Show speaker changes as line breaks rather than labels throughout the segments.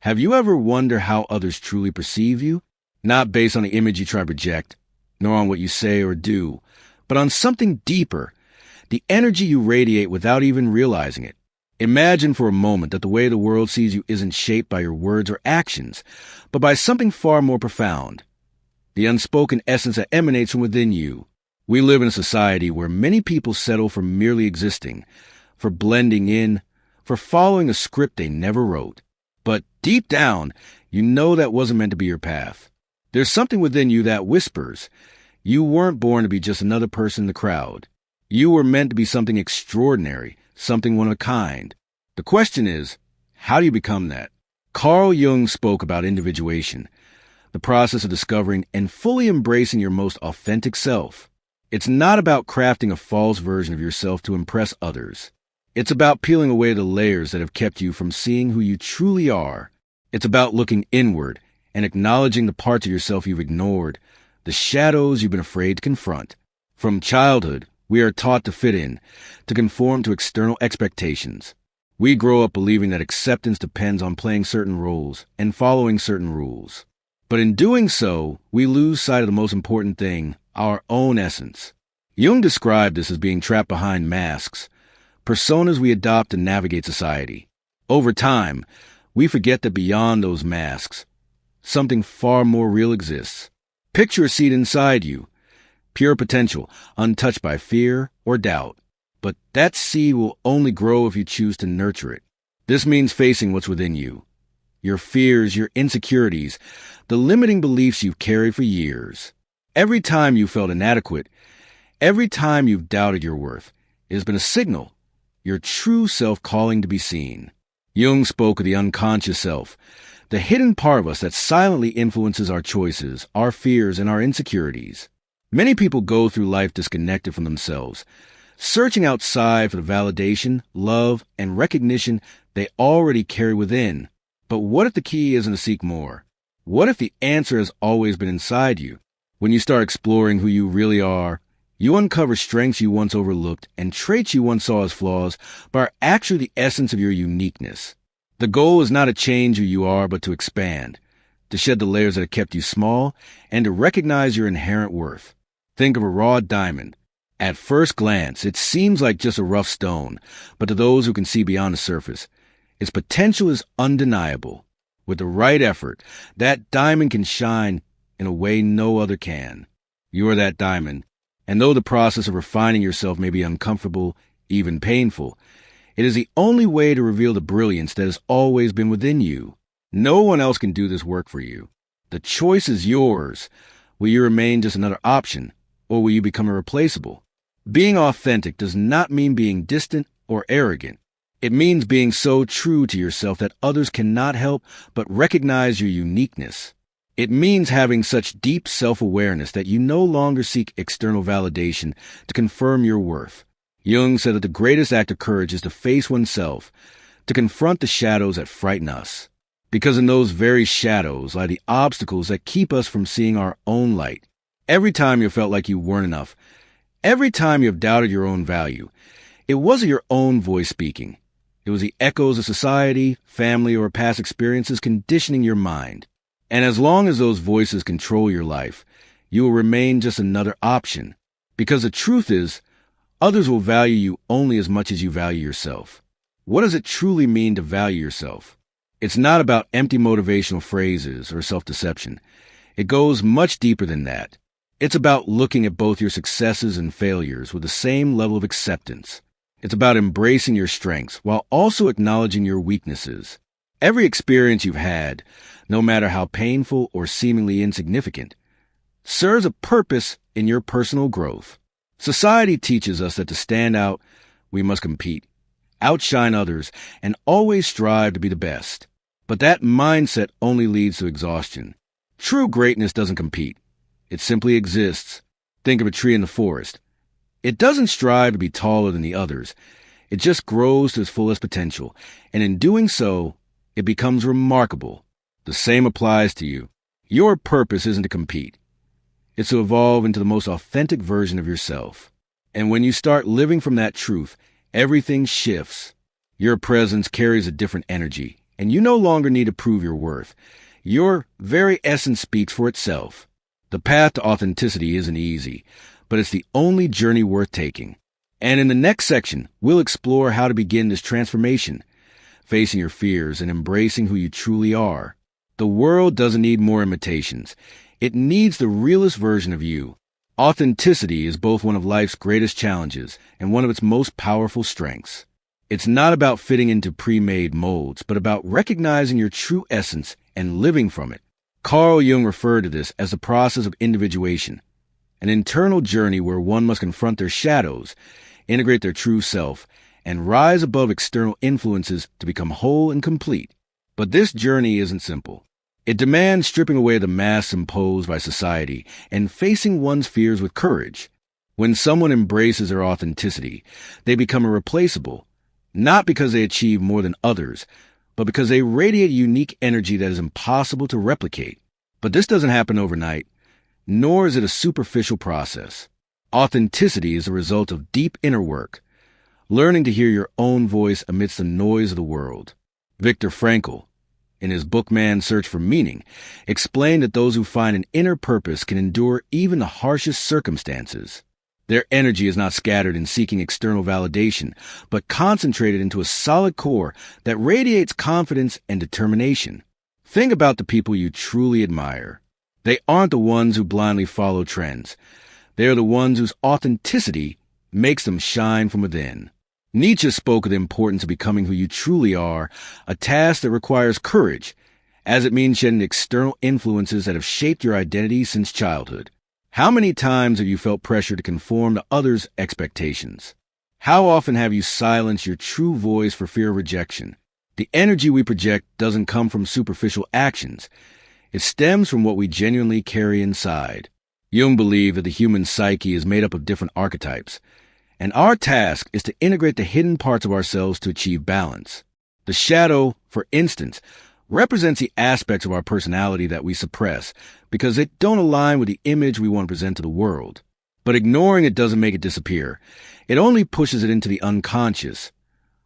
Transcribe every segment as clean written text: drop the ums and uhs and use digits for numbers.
Have you ever wondered how others truly perceive you? Not based on the image you try to project, nor on what you say or do, but on something deeper, the energy you radiate without even realizing it. Imagine for a moment that the way the world sees you isn't shaped by your words or actions, but by something far more profound. The unspoken essence that emanates from within you. We live in a society where many people settle for merely existing, for blending in, for following a script they never wrote. But deep down, you know that wasn't meant to be your path. There's something within you that whispers, you weren't born to be just another person in the crowd. You were meant to be something extraordinary, something one of a kind. The question is, how do you become that? Carl Jung spoke about individuation, the process of discovering and fully embracing your most authentic self. It's not about crafting a false version of yourself to impress others. It's about peeling away the layers that have kept you from seeing who you truly are. It's about looking inward and acknowledging the parts of yourself you've ignored, the shadows you've been afraid to confront. From childhood, we are taught to fit in, to conform to external expectations. We grow up believing that acceptance depends on playing certain roles and following certain rules. But in doing so, we lose sight of the most important thing, our own essence. Jung described this as being trapped behind masks, personas we adopt to navigate society. Over time, we forget that beyond those masks, something far more real exists. Picture a seed inside you, pure potential, untouched by fear or doubt. But that seed will only grow if you choose to nurture it. This means facing what's within you. Your fears, your insecurities, the limiting beliefs you've carried for years. Every time you felt inadequate, every time you've doubted your worth, it has been a signal, your true self calling to be seen. Jung spoke of the unconscious self, the hidden part of us that silently influences our choices, our fears, and our insecurities. Many people go through life disconnected from themselves, searching outside for the validation, love, and recognition they already carry within. But what if the key isn't to seek more? What if the answer has always been inside you? When you start exploring who you really are, you uncover strengths you once overlooked and traits you once saw as flaws, but are actually the essence of your uniqueness. The goal is not to change who you are, but to expand, to shed the layers that have kept you small, and to recognize your inherent worth. Think of a raw diamond. At first glance, it seems like just a rough stone, but to those who can see beyond the surface, its potential is undeniable. With the right effort, that diamond can shine in a way no other can. You are that diamond, and though the process of refining yourself may be uncomfortable, even painful, it is the only way to reveal the brilliance that has always been within you. No one else can do this work for you. The choice is yours. Will you remain just another option, or will you become irreplaceable? Being authentic does not mean being distant or arrogant. It means being so true to yourself that others cannot help but recognize your uniqueness. It means having such deep self-awareness that you no longer seek external validation to confirm your worth. Jung said that the greatest act of courage is to face oneself, to confront the shadows that frighten us. Because in those very shadows lie the obstacles that keep us from seeing our own light. Every time you felt like you weren't enough, every time you have doubted your own value, it wasn't your own voice speaking. It was the echoes of society, family, or past experiences conditioning your mind. And as long as those voices control your life, you will remain just another option. Because the truth is, others will value you only as much as you value yourself. What does it truly mean to value yourself? It's not about empty motivational phrases or self-deception. It goes much deeper than that. It's about looking at both your successes and failures with the same level of acceptance. It's about embracing your strengths while also acknowledging your weaknesses. Every experience you've had, no matter how painful or seemingly insignificant, serves a purpose in your personal growth. Society teaches us that to stand out, we must compete, outshine others, and always strive to be the best. But that mindset only leads to exhaustion. True greatness doesn't compete. It simply exists. Think of a tree in the forest. It doesn't strive to be taller than the others. It just grows to its fullest potential, and in doing so, it becomes remarkable. The same applies to you. Your purpose isn't to compete. It's to evolve into the most authentic version of yourself. And when you start living from that truth, everything shifts. Your presence carries a different energy, and you no longer need to prove your worth. Your very essence speaks for itself. The path to authenticity isn't easy, but it's the only journey worth taking. And in the next section, we'll explore how to begin this transformation, facing your fears and embracing who you truly are. The world doesn't need more imitations. It needs the realest version of you. Authenticity is both one of life's greatest challenges and one of its most powerful strengths. It's not about fitting into pre-made molds, but about recognizing your true essence and living from it. Carl Jung referred to this as the process of individuation, an internal journey where one must confront their shadows, integrate their true self, and rise above external influences to become whole and complete. But this journey isn't simple. It demands stripping away the masks imposed by society and facing one's fears with courage. When someone embraces their authenticity, they become irreplaceable, not because they achieve more than others, but because they radiate a unique energy that is impossible to replicate. But this doesn't happen overnight, nor is it a superficial process. Authenticity is a result of deep inner work, learning to hear your own voice amidst the noise of the world. Viktor Frankl, in his book Man's Search for Meaning, explained that those who find an inner purpose can endure even the harshest circumstances. Their energy is not scattered in seeking external validation, but concentrated into a solid core that radiates confidence and determination. Think about the people you truly admire. They aren't the ones who blindly follow trends. They are the ones whose authenticity makes them shine from within. Nietzsche spoke of the importance of becoming who you truly are, a task that requires courage, as it means shedding external influences that have shaped your identity since childhood. How many times have you felt pressure to conform to others' expectations? How often have you silenced your true voice for fear of rejection? The energy we project doesn't come from superficial actions. It stems from what we genuinely carry inside. Jung believed that the human psyche is made up of different archetypes, and our task is to integrate the hidden parts of ourselves to achieve balance. The shadow, for instance, represents the aspects of our personality that we suppress because they don't align with the image we want to present to the world. But ignoring it doesn't make it disappear. It only pushes it into the unconscious,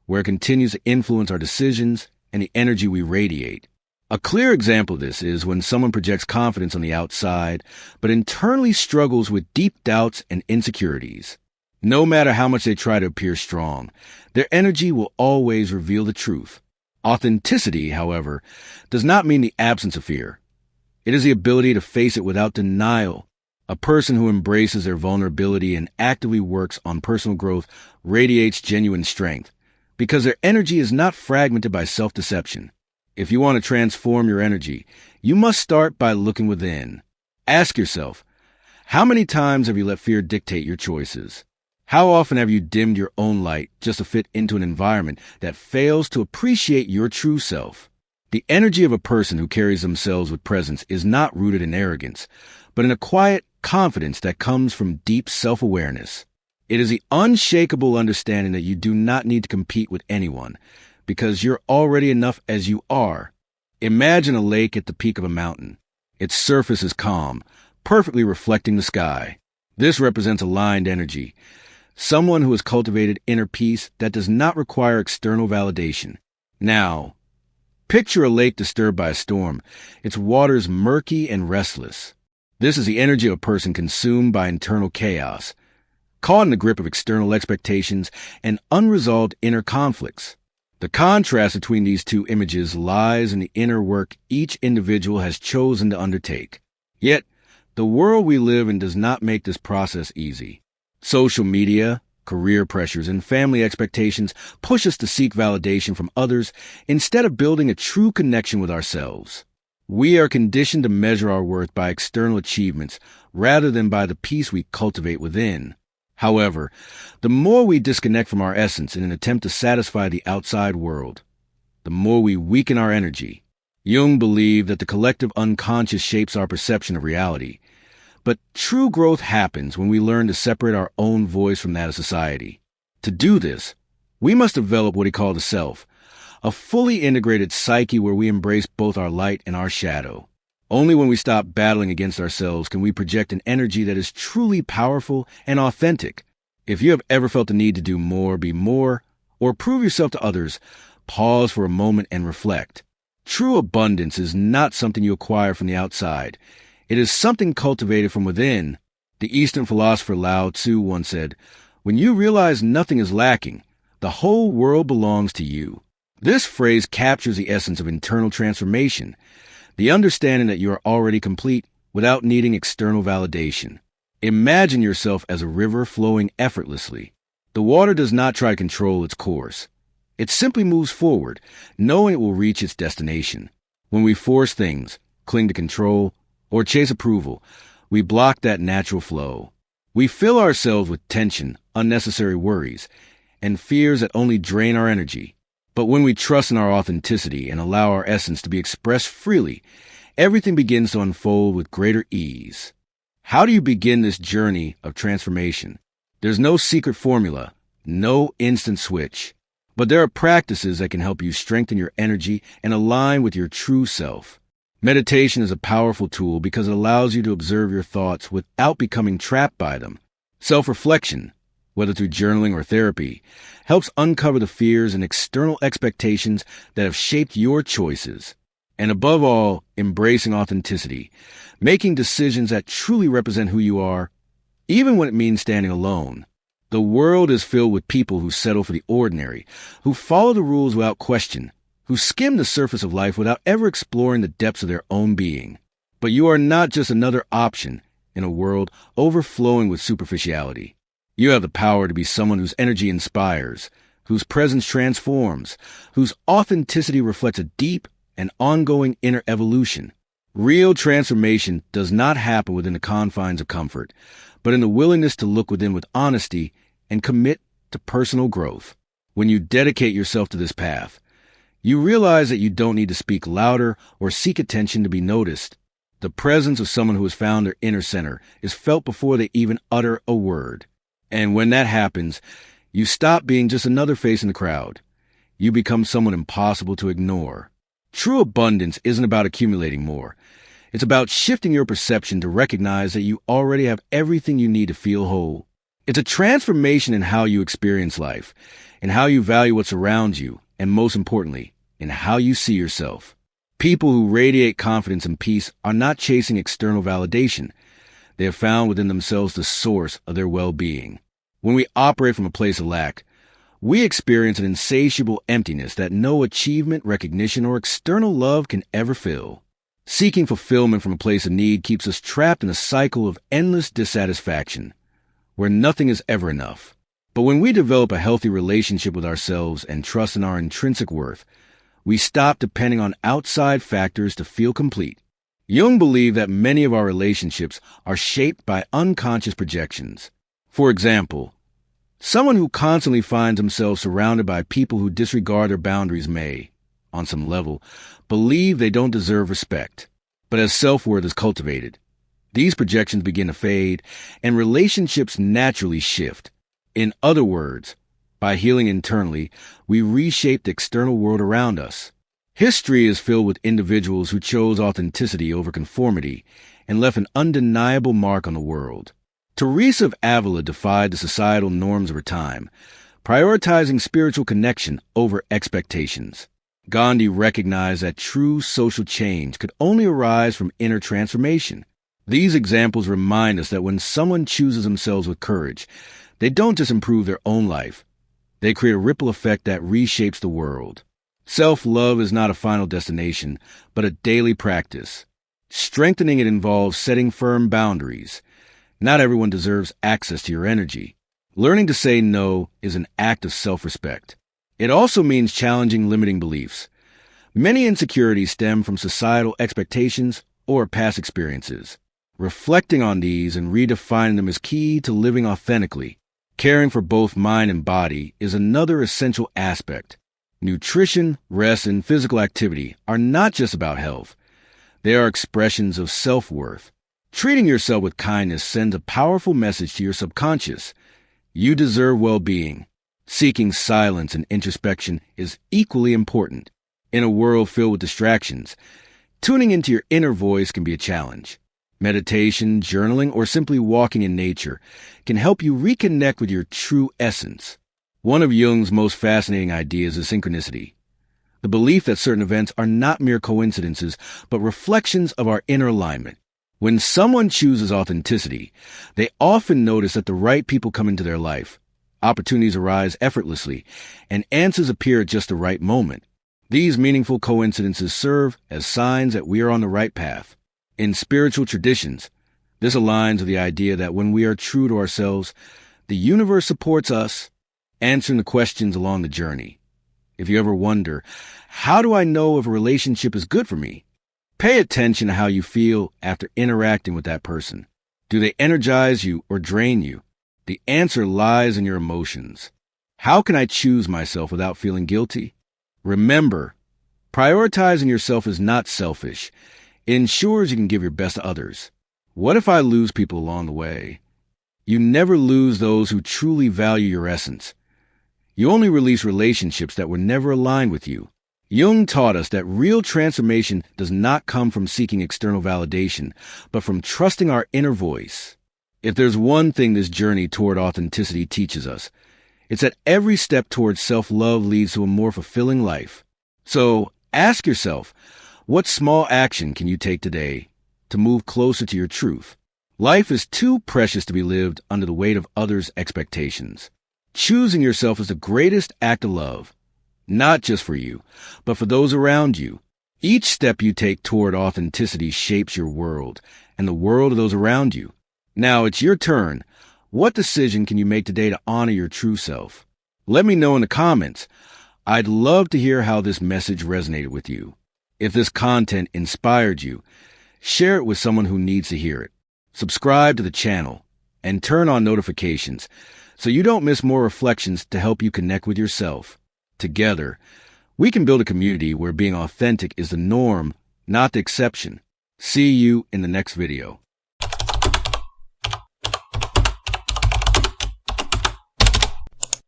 where it continues to influence our decisions and the energy we radiate. A clear example of this is when someone projects confidence on the outside, but internally struggles with deep doubts and insecurities. No matter how much they try to appear strong, their energy will always reveal the truth. Authenticity, however, does not mean the absence of fear. It is the ability to face it without denial. A person who embraces their vulnerability and actively works on personal growth radiates genuine strength, because their energy is not fragmented by self-deception. If you want to transform your energy, you must start by looking within. Ask yourself, how many times have you let fear dictate your choices? How often have you dimmed your own light just to fit into an environment that fails to appreciate your true self? The energy of a person who carries themselves with presence is not rooted in arrogance, but in a quiet confidence that comes from deep self-awareness. It is the unshakable understanding that you do not need to compete with anyone, because you're already enough as you are. Imagine a lake at the peak of a mountain. Its surface is calm, perfectly reflecting the sky. This represents aligned energy, someone who has cultivated inner peace that does not require external validation. Now, picture a lake disturbed by a storm, its waters murky and restless. This is the energy of a person consumed by internal chaos, caught in the grip of external expectations and unresolved inner conflicts. The contrast between these two images lies in the inner work each individual has chosen to undertake. Yet, the world we live in does not make this process easy. Social media, career pressures, and family expectations push us to seek validation from others instead of building a true connection with ourselves. We are conditioned to measure our worth by external achievements rather than by the peace we cultivate within. However, the more we disconnect from our essence in an attempt to satisfy the outside world, the more we weaken our energy. Jung believed that the collective unconscious shapes our perception of reality. But true growth happens when we learn to separate our own voice from that of society. To do this, we must develop what he called the self, a fully integrated psyche where we embrace both our light and our shadow. Only when we stop battling against ourselves can we project an energy that is truly powerful and authentic. If you have ever felt the need to do more, be more, or prove yourself to others, pause for a moment and reflect. True abundance is not something you acquire from the outside. It is something cultivated from within. The Eastern philosopher Lao Tzu once said, "When you realize nothing is lacking, the whole world belongs to you." This phrase captures the essence of internal transformation, the understanding that you are already complete without needing external validation. Imagine yourself as a river flowing effortlessly. The water does not try to control its course. It simply moves forward, knowing it will reach its destination. When we force things, cling to control, or chase approval, we block that natural flow. We fill ourselves with tension, unnecessary worries, and fears that only drain our energy. But when we trust in our authenticity and allow our essence to be expressed freely, everything begins to unfold with greater ease. How do you begin this journey of transformation? There's no secret formula, no instant switch. But there are practices that can help you strengthen your energy and align with your true self. Meditation is a powerful tool because it allows you to observe your thoughts without becoming trapped by them. Self-reflection, whether through journaling or therapy, helps uncover the fears and external expectations that have shaped your choices. And above all, embracing authenticity, making decisions that truly represent who you are, even when it means standing alone. The world is filled with people who settle for the ordinary, who follow the rules without question, who skim the surface of life without ever exploring the depths of their own being. But you are not just another option in a world overflowing with superficiality. You have the power to be someone whose energy inspires, whose presence transforms, whose authenticity reflects a deep and ongoing inner evolution. Real transformation does not happen within the confines of comfort, but in the willingness to look within with honesty and commit to personal growth. When you dedicate yourself to this path, you realize that you don't need to speak louder or seek attention to be noticed. The presence of someone who has found their inner center is felt before they even utter a word. And when that happens, you stop being just another face in the crowd. You become someone impossible to ignore. True abundance isn't about accumulating more. It's about shifting your perception to recognize that you already have everything you need to feel whole. It's a transformation in how you experience life, in how you value what surrounds you, and most importantly, in how you see yourself. People who radiate confidence and peace are not chasing external validation. They have found within themselves the source of their well-being. When we operate from a place of lack, we experience an insatiable emptiness that no achievement, recognition, or external love can ever fill. Seeking fulfillment from a place of need keeps us trapped in a cycle of endless dissatisfaction, where nothing is ever enough. But when we develop a healthy relationship with ourselves and trust in our intrinsic worth, we stop depending on outside factors to feel complete. Jung believed that many of our relationships are shaped by unconscious projections. For example, someone who constantly finds themselves surrounded by people who disregard their boundaries may, on some level, believe they don't deserve respect. But as self-worth is cultivated, these projections begin to fade and relationships naturally shift. In other words, by healing internally, we reshape the external world around us. History is filled with individuals who chose authenticity over conformity and left an undeniable mark on the world. Teresa of Avila defied the societal norms of her time, prioritizing spiritual connection over expectations. Gandhi recognized that true social change could only arise from inner transformation. These examples remind us that when someone chooses themselves with courage, they don't just improve their own life. They create a ripple effect that reshapes the world. Self-love is not a final destination, but a daily practice. Strengthening it involves setting firm boundaries. Not everyone deserves access to your energy. Learning to say no is an act of self-respect. It also means challenging limiting beliefs. Many insecurities stem from societal expectations or past experiences. Reflecting on these and redefining them is key to living authentically. Caring for both mind and body is another essential aspect. Nutrition, rest, and physical activity are not just about health. They are expressions of self-worth. Treating yourself with kindness sends a powerful message to your subconscious. You deserve well-being. Seeking silence and introspection is equally important. In a world filled with distractions, tuning into your inner voice can be a challenge. Meditation, journaling, or simply walking in nature can help you reconnect with your true essence. One of Jung's most fascinating ideas is synchronicity. The belief that certain events are not mere coincidences, but reflections of our inner alignment. When someone chooses authenticity, they often notice that the right people come into their life. Opportunities arise effortlessly, and answers appear at just the right moment. These meaningful coincidences serve as signs that we are on the right path. In spiritual traditions, this aligns with the idea that when we are true to ourselves, the universe supports us, answering the questions along the journey. If you ever wonder, how do I know if a relationship is good for me? Pay attention to how you feel after interacting with that person. Do they energize you or drain you? The answer lies in your emotions. How can I choose myself without feeling guilty? Remember, prioritizing yourself is not selfish. It ensures you can give your best to others. What if I lose people along the way? You never lose those who truly value your essence. You only release relationships that were never aligned with you. Jung taught us that real transformation does not come from seeking external validation, but from trusting our inner voice. If there's one thing this journey toward authenticity teaches us, it's that every step towards self-love leads to a more fulfilling life. So ask yourself, what small action can you take today to move closer to your truth? Life is too precious to be lived under the weight of others' expectations. Choosing yourself is the greatest act of love, not just for you, but for those around you. Each step you take toward authenticity shapes your world and the world of those around you. Now it's your turn. What decision can you make today to honor your true self? Let me know in the comments. I'd love to hear how this message resonated with you. If this content inspired you, share it with someone who needs to hear it. Subscribe to the channel and turn on notifications so you don't miss more reflections to help you connect with yourself. Together, we can build a community where being authentic is the norm, not the exception. See you in the next video.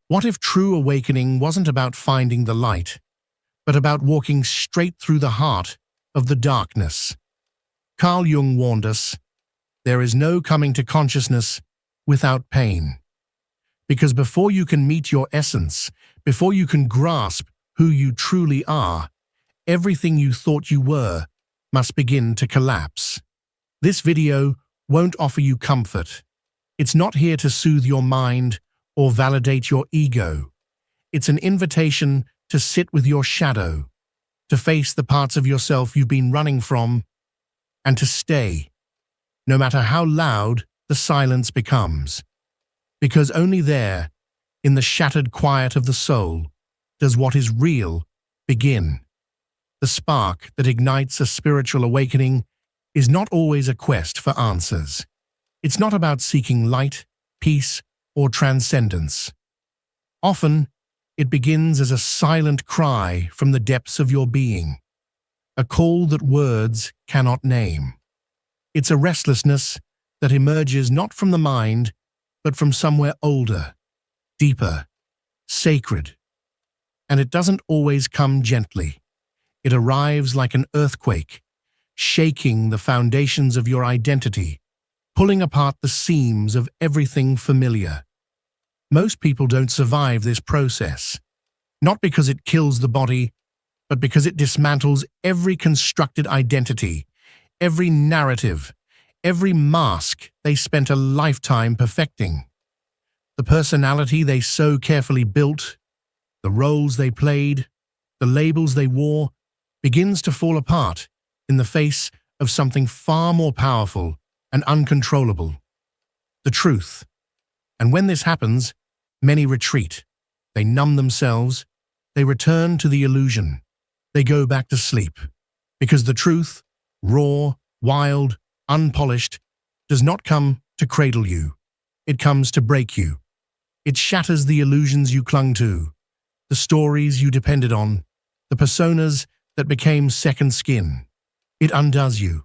What if true awakening wasn't about finding the light, but about walking straight through the heart of the darkness? Carl Jung warned us, there is no coming to consciousness without pain. Because before you can meet your essence, before you can grasp who you truly are, everything you thought you were must begin to collapse. This video won't offer you comfort. It's not here to soothe your mind or validate your ego. It's an invitation to sit with your shadow, to face the parts of yourself you've been running from, and to stay, no matter how loud the silence becomes. Because only there, in the shattered quiet of the soul, does what is real begin. The spark that ignites a spiritual awakening is not always a quest for answers. It's not about seeking light, peace, or transcendence. Often, it begins as a silent cry from the depths of your being, a call that words cannot name. It's a restlessness that emerges not from the mind, but from somewhere older, deeper, sacred. And it doesn't always come gently. It arrives like an earthquake, shaking the foundations of your identity, pulling apart the seams of everything familiar. Most people don't survive this process, not because it kills the body, but because it dismantles every constructed identity, every narrative, every mask they spent a lifetime perfecting. The personality they so carefully built, the roles they played, the labels they wore, begins to fall apart in the face of something far more powerful and uncontrollable: the truth. And when this happens, many retreat. They numb themselves. They return to the illusion. They go back to sleep. Because the truth, raw, wild, unpolished, does not come to cradle you. It comes to break you. It shatters the illusions you clung to, the stories you depended on, the personas that became second skin. It undoes you.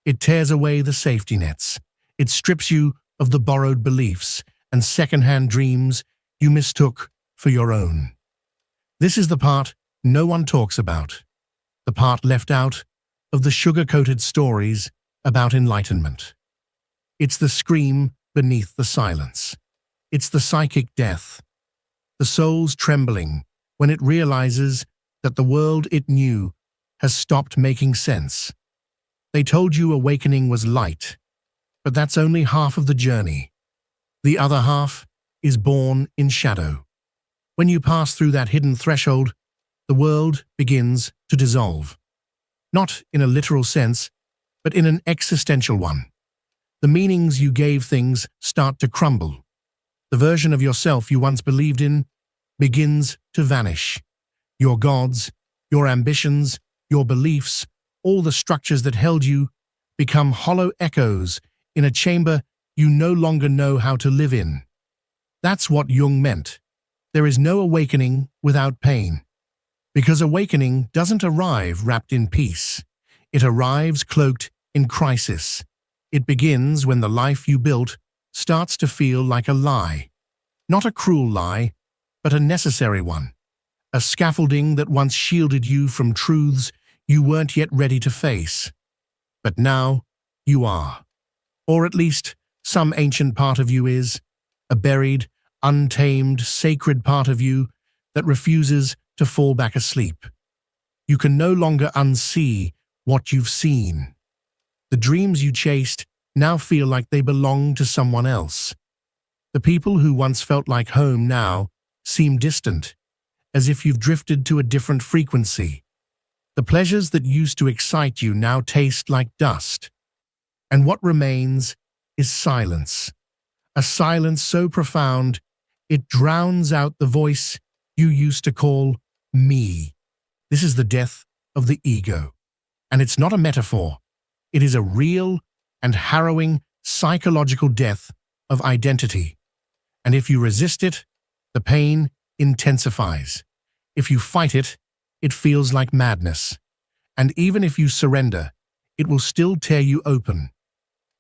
It tears away the safety nets. It strips you of the borrowed beliefs and second-hand dreams you mistook for your own. This is the part no one talks about, the part left out of the sugar-coated stories about enlightenment. It's the scream beneath the silence. It's the psychic death, the soul's trembling when it realizes that the world it knew has stopped making sense. They told you awakening was light, but that's only half of the journey. The other half is born in shadow. When you pass through that hidden threshold, the world begins to dissolve. Not in a literal sense, but in an existential one. The meanings you gave things start to crumble. The version of yourself you once believed in begins to vanish. Your gods, your ambitions, your beliefs, all the structures that held you, become hollow echoes in a chamber you no longer know how to live in. That's what Jung meant. There is no awakening without pain. Because awakening doesn't arrive wrapped in peace. It arrives cloaked in crisis. It begins when the life you built starts to feel like a lie. Not a cruel lie, but a necessary one. A scaffolding that once shielded you from truths you weren't yet ready to face. But now you are. Or at least some ancient part of you is. A buried, untamed, sacred part of you that refuses to fall back asleep. You can no longer unsee what you've seen. The dreams you chased now feel like they belong to someone else. The people who once felt like home now seem distant, as if you've drifted to a different frequency. The pleasures that used to excite you now taste like dust. And what remains is silence. A silence so profound, it drowns out the voice you used to call me. This is the death of the ego. And it's not a metaphor. It is a real and harrowing psychological death of identity. And if you resist it, the pain intensifies. If you fight it, it feels like madness. And even if you surrender, it will still tear you open.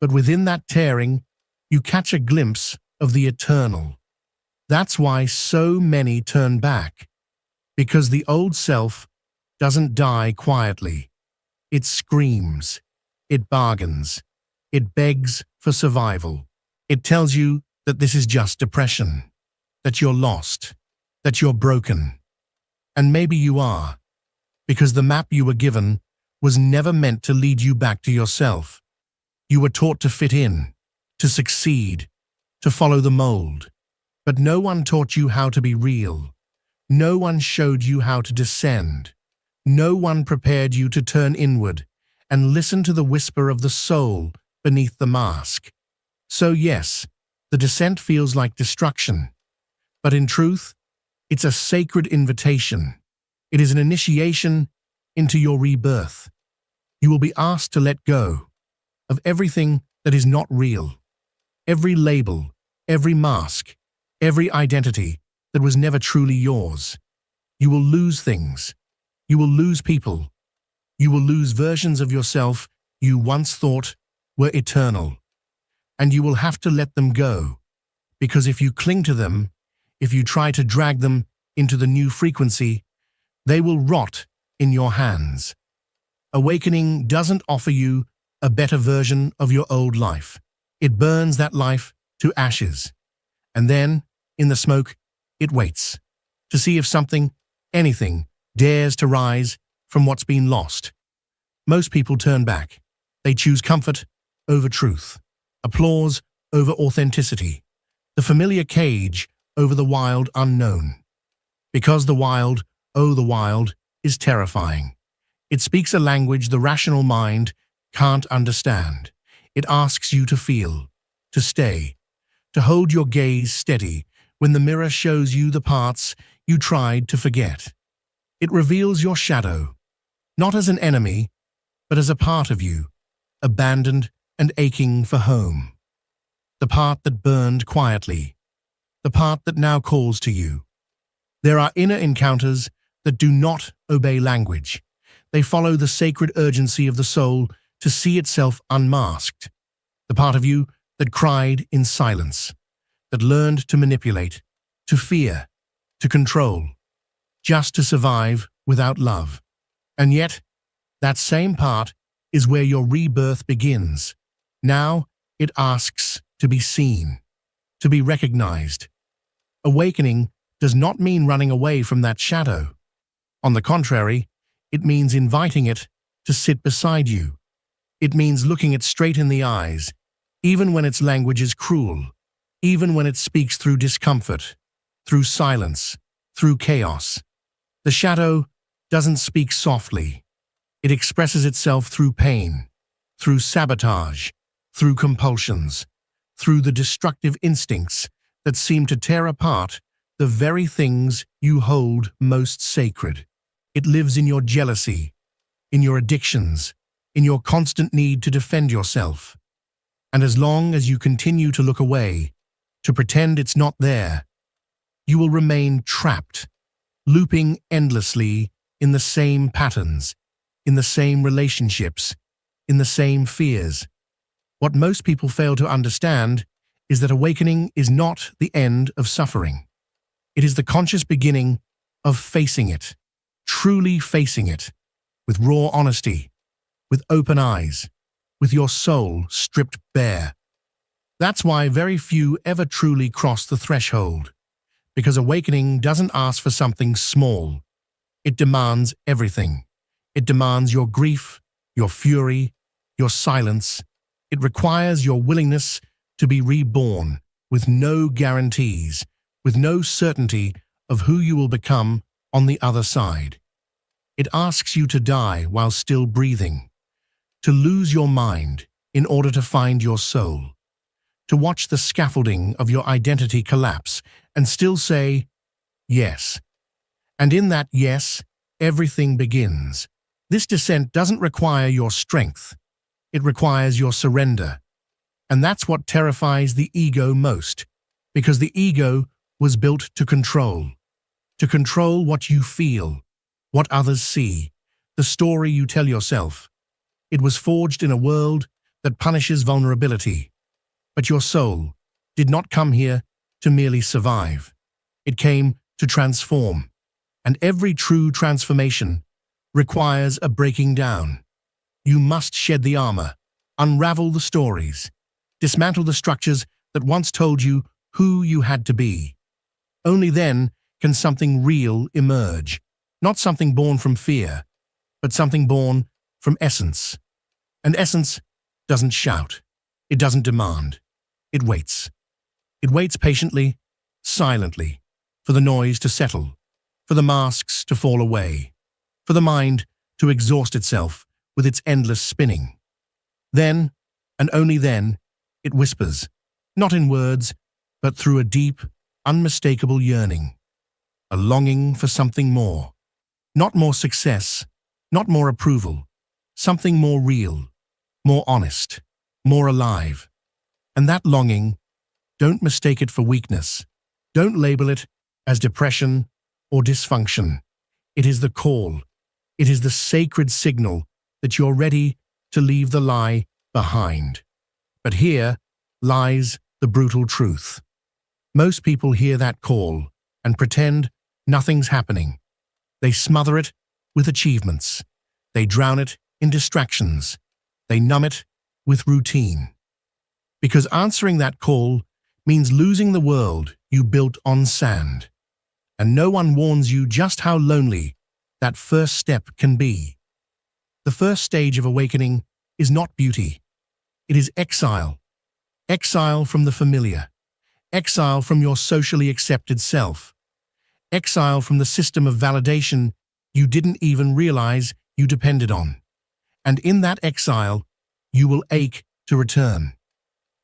But within that tearing, you catch a glimpse of the eternal. That's why so many turn back. Because the old self doesn't die quietly. It screams. It bargains. It begs for survival. It tells you that this is just depression, that you're lost, that you're broken. And maybe you are, because the map you were given was never meant to lead you back to yourself. You were taught to fit in, to succeed, to follow the mold. But no one taught you how to be real. No one showed you how to descend. No one prepared you to turn inward and listen to the whisper of the soul beneath the mask. So yes, the descent feels like destruction. But in truth, it's a sacred invitation. It is an initiation into your rebirth. You will be asked to let go of everything that is not real. Every label, every mask, every identity that was never truly yours. You will lose things. You will lose people. You will lose versions of yourself you once thought were eternal. And you will have to let them go. Because if you cling to them, if you try to drag them into the new frequency, they will rot in your hands. Awakening doesn't offer you a better version of your old life. It burns that life to ashes. And then, in the smoke, it waits to see if something, anything, dares to rise from what's been lost. Most people turn back. They choose comfort over truth, applause over authenticity, the familiar cage over the wild unknown. Because the wild, oh the wild, is terrifying. It speaks a language the rational mind can't understand. It asks you to feel, to stay, to hold your gaze steady when the mirror shows you the parts you tried to forget. It reveals your shadow, not as an enemy, but as a part of you, abandoned and aching for home. The part that burned quietly, the part that now calls to you. There are inner encounters that do not obey language. They follow the sacred urgency of the soul to see itself unmasked. The part of you that cried in silence, that learned to manipulate, to fear, to control, just to survive without love. And yet, that same part is where your rebirth begins. Now, it asks to be seen, to be recognized. Awakening does not mean running away from that shadow. On the contrary, it means inviting it to sit beside you. It means looking it straight in the eyes, even when its language is cruel, even when it speaks through discomfort, through silence, through chaos. The shadow doesn't speak softly. It expresses itself through pain, through sabotage, through compulsions, through the destructive instincts that seem to tear apart the very things you hold most sacred. It lives in your jealousy, in your addictions, in your constant need to defend yourself. And as long as you continue to look away, to pretend it's not there, you will remain trapped, looping endlessly in the same patterns, in the same relationships, in the same fears. What most people fail to understand is that awakening is not the end of suffering. It is the conscious beginning of facing it, truly facing it, with raw honesty, with open eyes, with your soul stripped bare. That's why very few ever truly cross the threshold, because awakening doesn't ask for something small. It demands everything. It demands your grief, your fury, your silence. It requires your willingness to be reborn with no guarantees, with no certainty of who you will become on the other side. It asks you to die while still breathing, to lose your mind in order to find your soul, to watch the scaffolding of your identity collapse and still say, yes. And in that yes, everything begins. This descent doesn't require your strength. It requires your surrender. And that's what terrifies the ego most, because the ego was built to control what you feel, what others see, the story you tell yourself. It was forged in a world that punishes vulnerability. But your soul did not come here to merely survive. It came to transform. And every true transformation requires a breaking down. You must shed the armor, unravel the stories, dismantle the structures that once told you who you had to be. Only then can something real emerge, not something born from fear, but something born from essence. And essence doesn't shout. It doesn't demand. It waits. It waits patiently, silently, for the noise to settle, for the masks to fall away, for the mind to exhaust itself with its endless spinning. Then, and only then, it whispers, not in words, but through a deep, unmistakable yearning, a longing for something more. Not more success, not more approval, something more real, more honest, more alive. And that longing, don't mistake it for weakness. Don't label it as depression or dysfunction. It is the call. It is the sacred signal that you're ready to leave the lie behind. But here lies the brutal truth. Most people hear that call and pretend nothing's happening. They smother it with achievements. They drown it in distractions. They numb it with routine. Because answering that call means losing the world you built on sand. And no one warns you just how lonely that first step can be. The first stage of awakening is not beauty. It is exile. Exile from the familiar. Exile from your socially accepted self. Exile from the system of validation you didn't even realize you depended on. And in that exile, you will ache to return.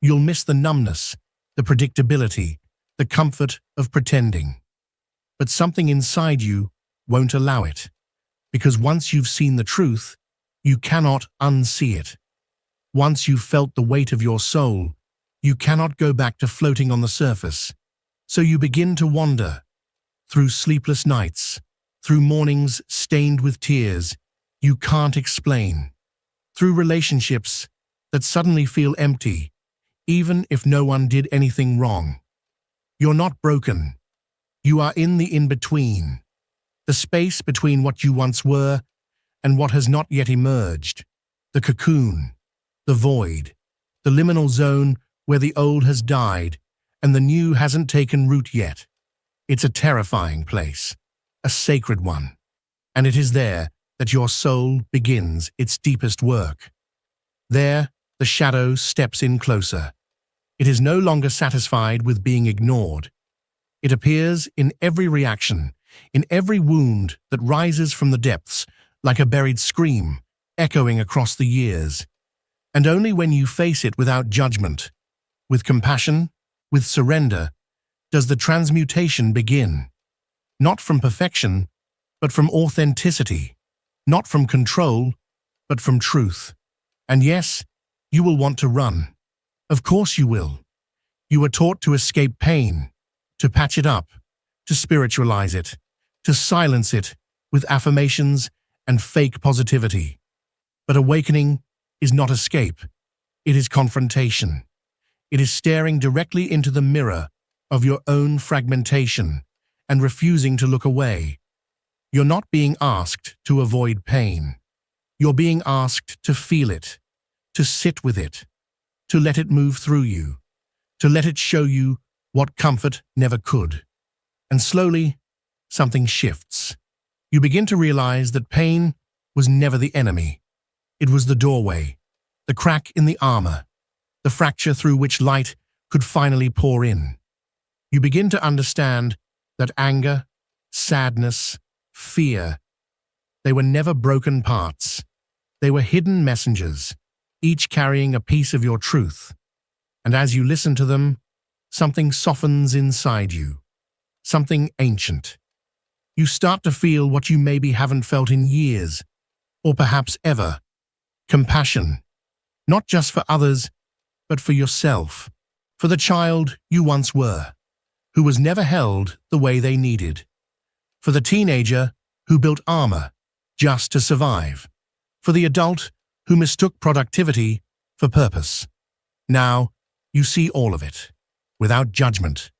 You'll miss the numbness, the predictability, the comfort of pretending. But something inside you won't allow it, because once you've seen the truth, you cannot unsee it. Once you've felt the weight of your soul, you cannot go back to floating on the surface. So you begin to wander, through sleepless nights, through mornings stained with tears you can't explain, through relationships that suddenly feel empty, even if no one did anything wrong. You're not broken. You are in the in-between, the space between what you once were and what has not yet emerged, the cocoon, the void, the liminal zone where the old has died and the new hasn't taken root yet. It's a terrifying place, a sacred one. And it is there that your soul begins its deepest work. There, the shadow steps in closer. It is no longer satisfied with being ignored. It appears in every reaction, in every wound that rises from the depths like a buried scream, echoing across the years. And only when you face it without judgment, with compassion, with surrender, does the transmutation begin. Not from perfection, but from authenticity. Not from control, but from truth. And yes, you will want to run. Of course you will. You were taught to escape pain, to patch it up, to spiritualize it, to silence it with affirmations and fake positivity. But awakening is not escape. It is confrontation. It is staring directly into the mirror of your own fragmentation and refusing to look away. You're not being asked to avoid pain. You're being asked to feel it, to sit with it, to let it move through you, to let it show you what comfort never could. And slowly, something shifts. You begin to realize that pain was never the enemy. It was the doorway, the crack in the armor, the fracture through which light could finally pour in. You begin to understand that anger, sadness, fear, they were never broken parts. They were hidden messengers, each carrying a piece of your truth. And as you listen to them, something softens inside you, something ancient. You start to feel what you maybe haven't felt in years, or perhaps ever. Compassion, not just for others, but for yourself, for the child you once were, who was never held the way they needed, for the teenager who built armor just to survive, for the adult who mistook productivity for purpose. Now, you see all of it, without judgment,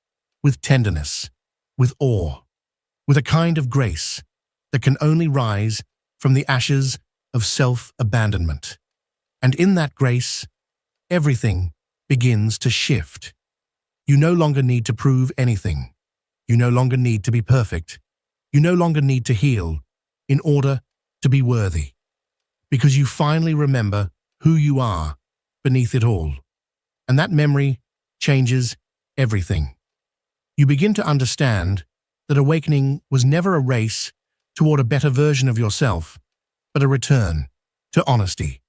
with tenderness, with awe, with a kind of grace that can only rise from the ashes of self-abandonment. And in that grace, everything begins to shift. You no longer need to prove anything. You no longer need to be perfect. You no longer need to heal in order to be worthy, because you finally remember who you are beneath it all. And that memory changes everything. You begin to understand that awakening was never a race toward a better version of yourself, but a return to honesty.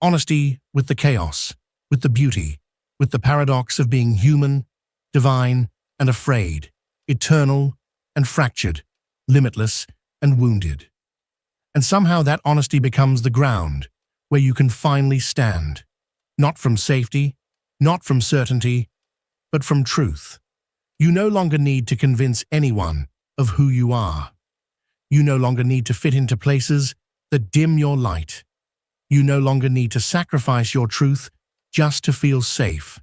Honesty with the chaos, with the beauty, with the paradox of being human, divine and afraid, eternal and fractured, limitless and wounded. And somehow that honesty becomes the ground where you can finally stand, not from safety, not from certainty, but from truth. You no longer need to convince anyone of who you are. You no longer need to fit into places that dim your light. You no longer need to sacrifice your truth just to feel safe,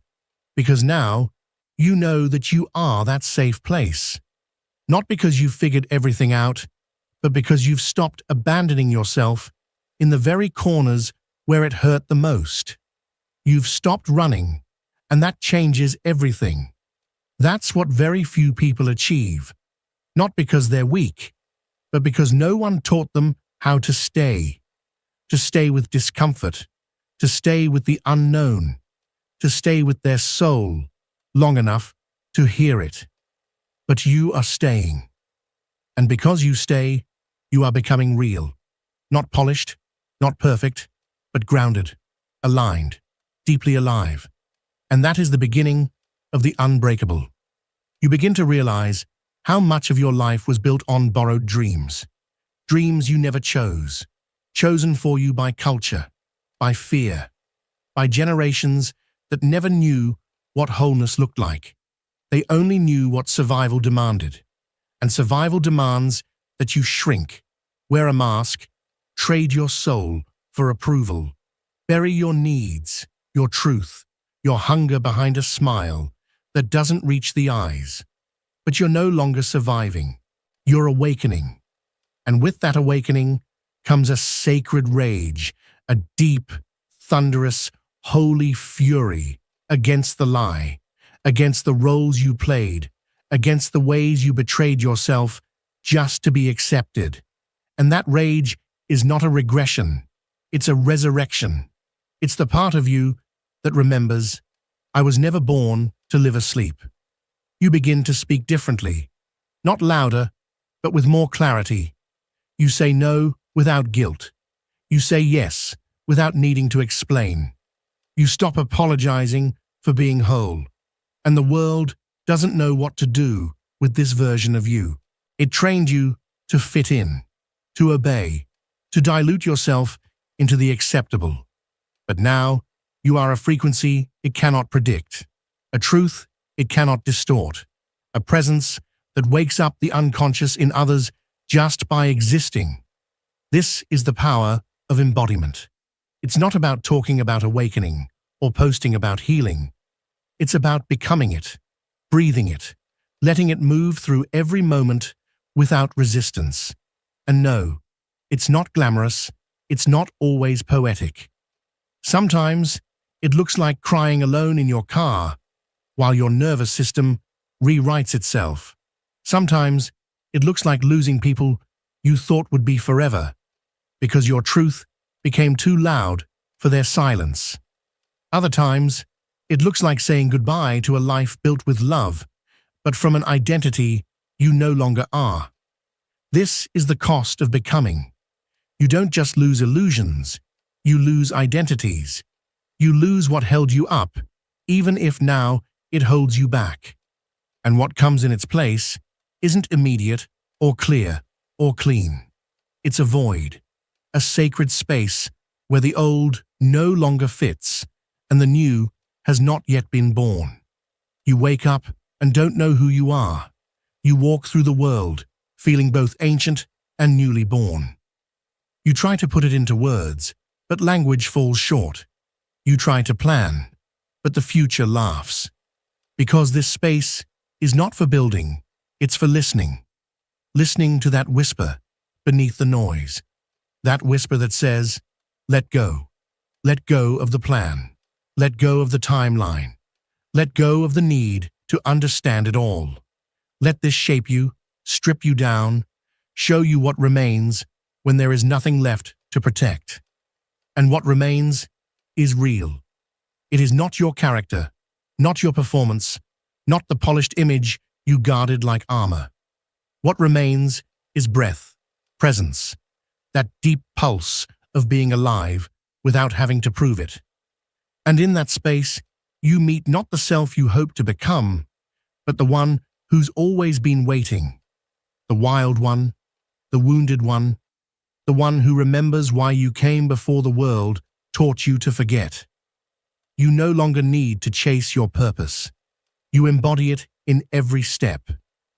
because now you know that you are that safe place. Not because you've figured everything out, but because you've stopped abandoning yourself in the very corners where it hurt the most. You've stopped running, and that changes everything. That's what very few people achieve, not because they're weak, but because no one taught them how to stay with discomfort, to stay with the unknown, to stay with their soul long enough to hear it. But you are staying. And because you stay, you are becoming real. Not polished, not perfect, but grounded, aligned, deeply alive. And that is the beginning of the unbreakable. You begin to realize how much of your life was built on borrowed dreams. Dreams you never chose, chosen for you by culture, by fear, by generations that never knew what wholeness looked like. They only knew what survival demanded. And survival demands that you shrink, wear a mask, trade your soul for approval, bury your needs, your truth, your hunger behind a smile that doesn't reach the eyes. But you're no longer surviving. You're awakening. And with that awakening comes a sacred rage, a deep, thunderous, holy fury against the lie, against the roles you played, against the ways you betrayed yourself just to be accepted. And that rage is not a regression, it's a resurrection. It's the part of you that remembers, I was never born to live asleep. You begin to speak differently, not louder, but with more clarity. You say no without guilt. You say yes without needing to explain. You stop apologizing for being whole. And the world doesn't know what to do with this version of you. It trained you to fit in, to obey, to dilute yourself into the acceptable. But now, you are a frequency it cannot predict, a truth it cannot distort, a presence that wakes up the unconscious in others just by existing. This is the power of embodiment. It's not about talking about awakening or posting about healing. It's about becoming it, breathing it, letting it move through every moment without resistance. And no, it's not glamorous, it's not always poetic. Sometimes it looks like crying alone in your car while your nervous system rewrites itself. Sometimes it looks like losing people you thought would be forever because your truth became too loud for their silence. Other times, it looks like saying goodbye to a life built with love, but from an identity you no longer are. This is the cost of becoming. You don't just lose illusions, you lose identities. You lose what held you up, even if now it holds you back. And what comes in its place isn't immediate or clear or clean. It's a void, a sacred space where the old no longer fits and the new has not yet been born. You wake up and don't know who you are. You walk through the world, feeling both ancient and newly born. You try to put it into words, but language falls short. You try to plan, but the future laughs. Because this space is not for building, it's for listening. Listening to that whisper beneath the noise. That whisper that says, let go. Let go of the plan. Let go of the timeline. Let go of the need to understand it all. Let this shape you, strip you down, show you what remains when there is nothing left to protect. And what remains is real. It is not your character, not your performance, not the polished image you guarded like armor. What remains is breath, presence, that deep pulse of being alive without having to prove it. And in that space, you meet not the self you hope to become, but the one who's always been waiting. The wild one, the wounded one, the one who remembers why you came before the world taught you to forget. You no longer need to chase your purpose. You embody it in every step,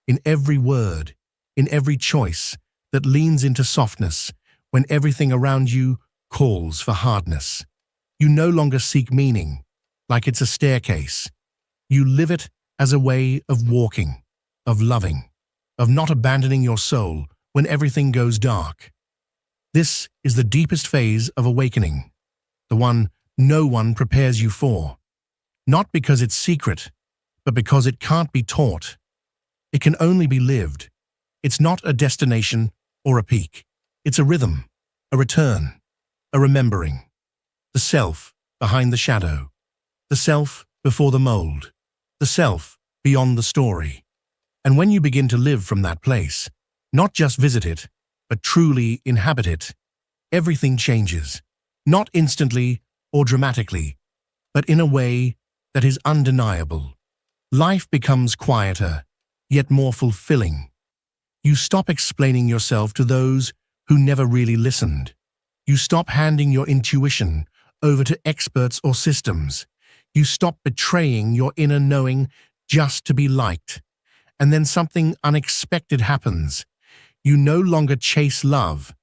in every word, in every choice that leans into softness when everything around you calls for hardness. You no longer seek meaning like it's a staircase. You live it as a way of walking, of loving, of not abandoning your soul when everything goes dark. This is the deepest phase of awakening, the one no one prepares you for. Not because it's secret, but because it can't be taught. It can only be lived. It's not a destination or a peak. It's a rhythm, a return, a remembering. The self behind the shadow, the self before the mold, the self beyond the story. And when you begin to live from that place, not just visit it, but truly inhabit it, everything changes, not instantly or dramatically, but in a way that is undeniable. Life becomes quieter, yet more fulfilling. You stop explaining yourself to those who never really listened. You stop handing your intuition over to experts or systems. You stop betraying your inner knowing just to be liked. And then something unexpected happens. You no longer chase love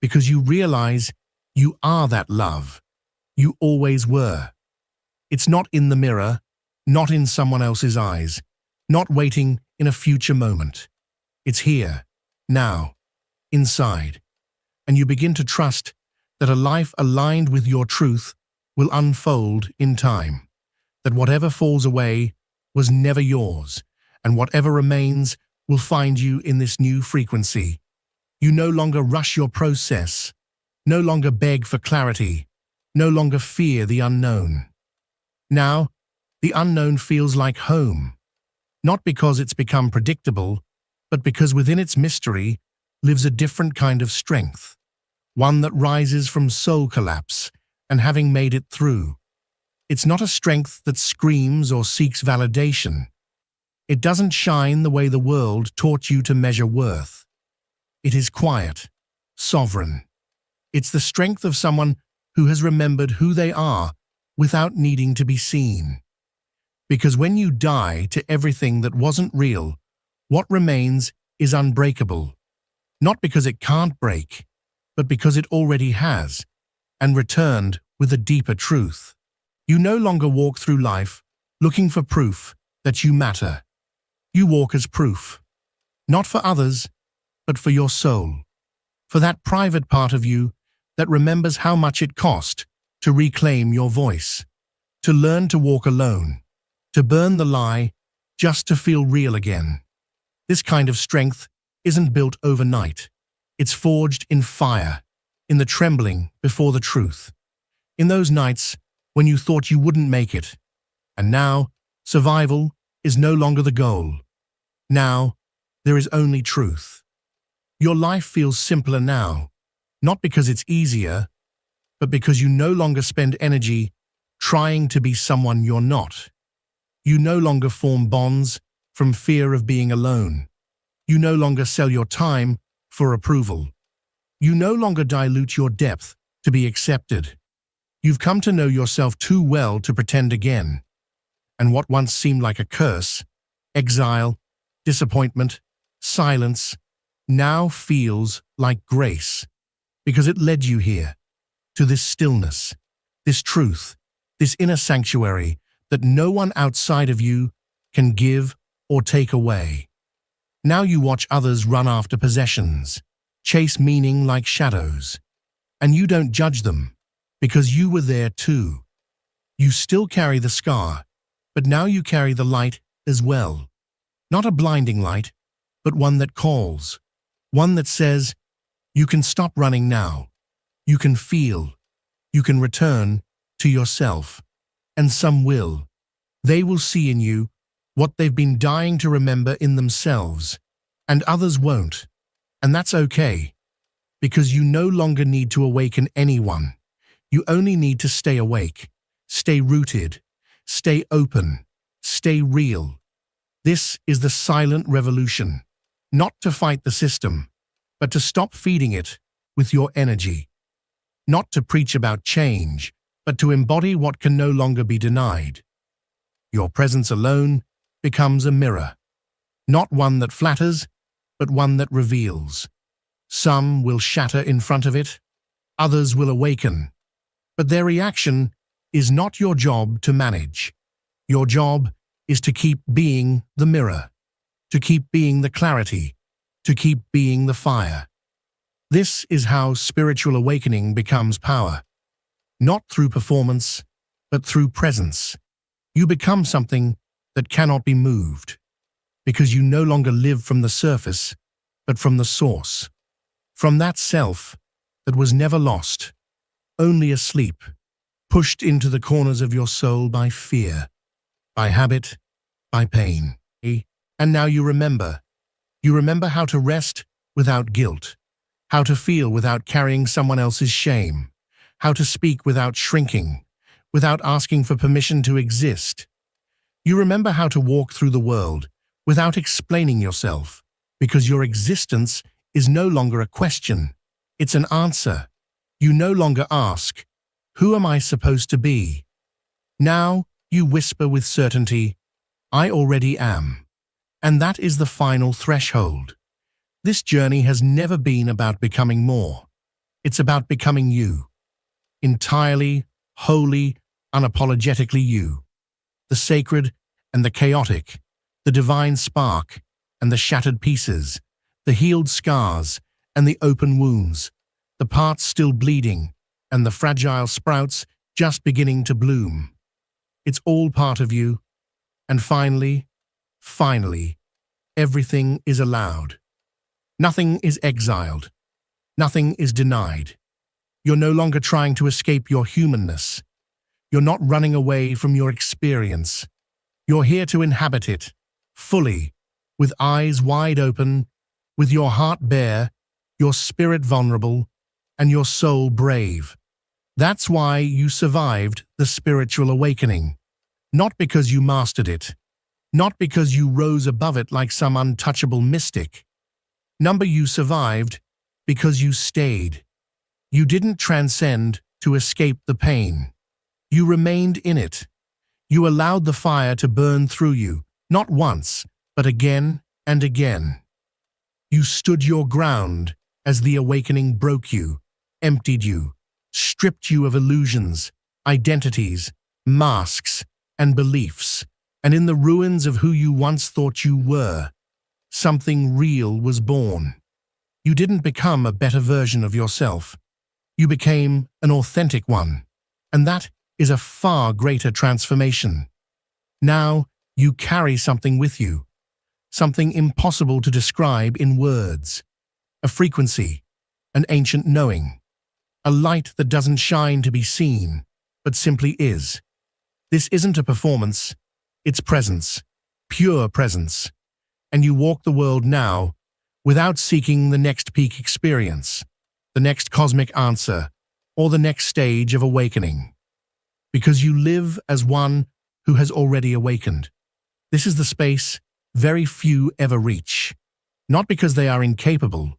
because you realize you are that love. You always were. It's not in the mirror, not in someone else's eyes, not waiting in a future moment. It's here, now, inside. And you begin to trust that a life aligned with your truth will unfold in time, that whatever falls away was never yours, and whatever remains will find you in this new frequency. You no longer rush your process, no longer beg for clarity, no longer fear the unknown. Now, the unknown feels like home, not because it's become predictable, but because within its mystery lives a different kind of strength, one that rises from soul collapse and having made it through. It's not a strength that screams or seeks validation. It doesn't shine the way the world taught you to measure worth. It is quiet, sovereign. It's the strength of someone who has remembered who they are without needing to be seen. Because when you die to everything that wasn't real, what remains is unbreakable. Not because it can't break, but because it already has, and returned with a deeper truth. You no longer walk through life looking for proof that you matter. You walk as proof, not for others, but for your soul, for that private part of you that remembers how much it cost to reclaim your voice, to learn to walk alone, to burn the lie just to feel real again. This kind of strength isn't built overnight. It's forged in fire, in the trembling before the truth, in those nights when you thought you wouldn't make it. And now, survival is no longer the goal. Now, there is only truth. Your life feels simpler now, not because it's easier, but because you no longer spend energy trying to be someone you're not. You no longer form bonds from fear of being alone. You no longer sell your time for approval. You no longer dilute your depth to be accepted. You've come to know yourself too well to pretend again. And what once seemed like a curse, exile, disappointment, silence, now feels like grace, because it led you here, to this stillness, this truth, this inner sanctuary that no one outside of you can give or take away. Now you watch others run after possessions, chase meaning like shadows, and you don't judge them, because you were there too. You still carry the scar, but now you carry the light as well. Not a blinding light, but one that calls, one that says, you can stop running now. You can feel. You can return to yourself. And some will. They will see in you what they've been dying to remember in themselves, and others won't. And that's okay, because you no longer need to awaken anyone. You only need to stay awake, stay rooted, stay open, stay real. This is the silent revolution, not to fight the system, but to stop feeding it with your energy. Not to preach about change, but to embody what can no longer be denied. Your presence alone becomes a mirror, not one that flatters, but one that reveals. Some will shatter in front of it, others will awaken, but their reaction is not your job to manage. Your job is to keep being the mirror, to keep being the clarity, to keep being the fire. This is how spiritual awakening becomes power. Not through performance, but through presence. You become something that cannot be moved, because you no longer live from the surface, but from the source. From that self that was never lost, only asleep, pushed into the corners of your soul by fear, by habit, by pain. And now you remember. You remember how to rest without guilt, how to feel without carrying someone else's shame, how to speak without shrinking, without asking for permission to exist. You remember how to walk through the world without explaining yourself, because your existence is no longer a question, it's an answer. You no longer ask, who am I supposed to be? Now you whisper with certainty, I already am. And that is the final threshold. This journey has never been about becoming more. It's about becoming you. Entirely, wholly, unapologetically you. The sacred and the chaotic, the divine spark and the shattered pieces, the healed scars and the open wounds, the parts still bleeding and the fragile sprouts just beginning to bloom. It's all part of you. And finally, everything is allowed. Nothing is exiled. Nothing is denied. You're no longer trying to escape your humanness. You're not running away from your experience. You're here to inhabit it, fully, with eyes wide open, with your heart bare, your spirit vulnerable, and your soul brave. That's why you survived the spiritual awakening. Not because you mastered it. Not because you rose above it like some untouchable mystic. Number you survived because you stayed. You didn't transcend to escape the pain. You remained in it. You allowed the fire to burn through you, not once, but again and again. You stood your ground as the awakening broke you, emptied you, stripped you of illusions, identities, masks, and beliefs, and in the ruins of who you once thought you were, something real was born. You didn't become a better version of yourself. You became an authentic one, and that is a far greater transformation. Now you carry something with you, something impossible to describe in words, a frequency, an ancient knowing, a light that doesn't shine to be seen, but simply is. This isn't a performance, it's presence, pure presence, and you walk the world now without seeking the next peak experience, the next cosmic answer, or the next stage of awakening. Because you live as one who has already awakened. This is the space very few ever reach, not because they are incapable,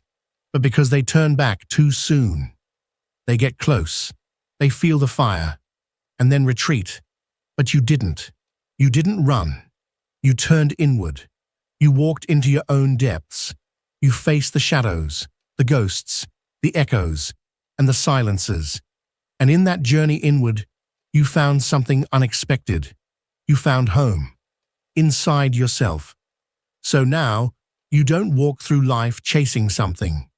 but because they turn back too soon. They get close, they feel the fire, and then retreat. But you didn't. You didn't run. You turned inward. You walked into your own depths. You faced the shadows, the ghosts, the echoes, and the silences. And in that journey inward, you found something unexpected. You found home, inside yourself. So now, you don't walk through life chasing something.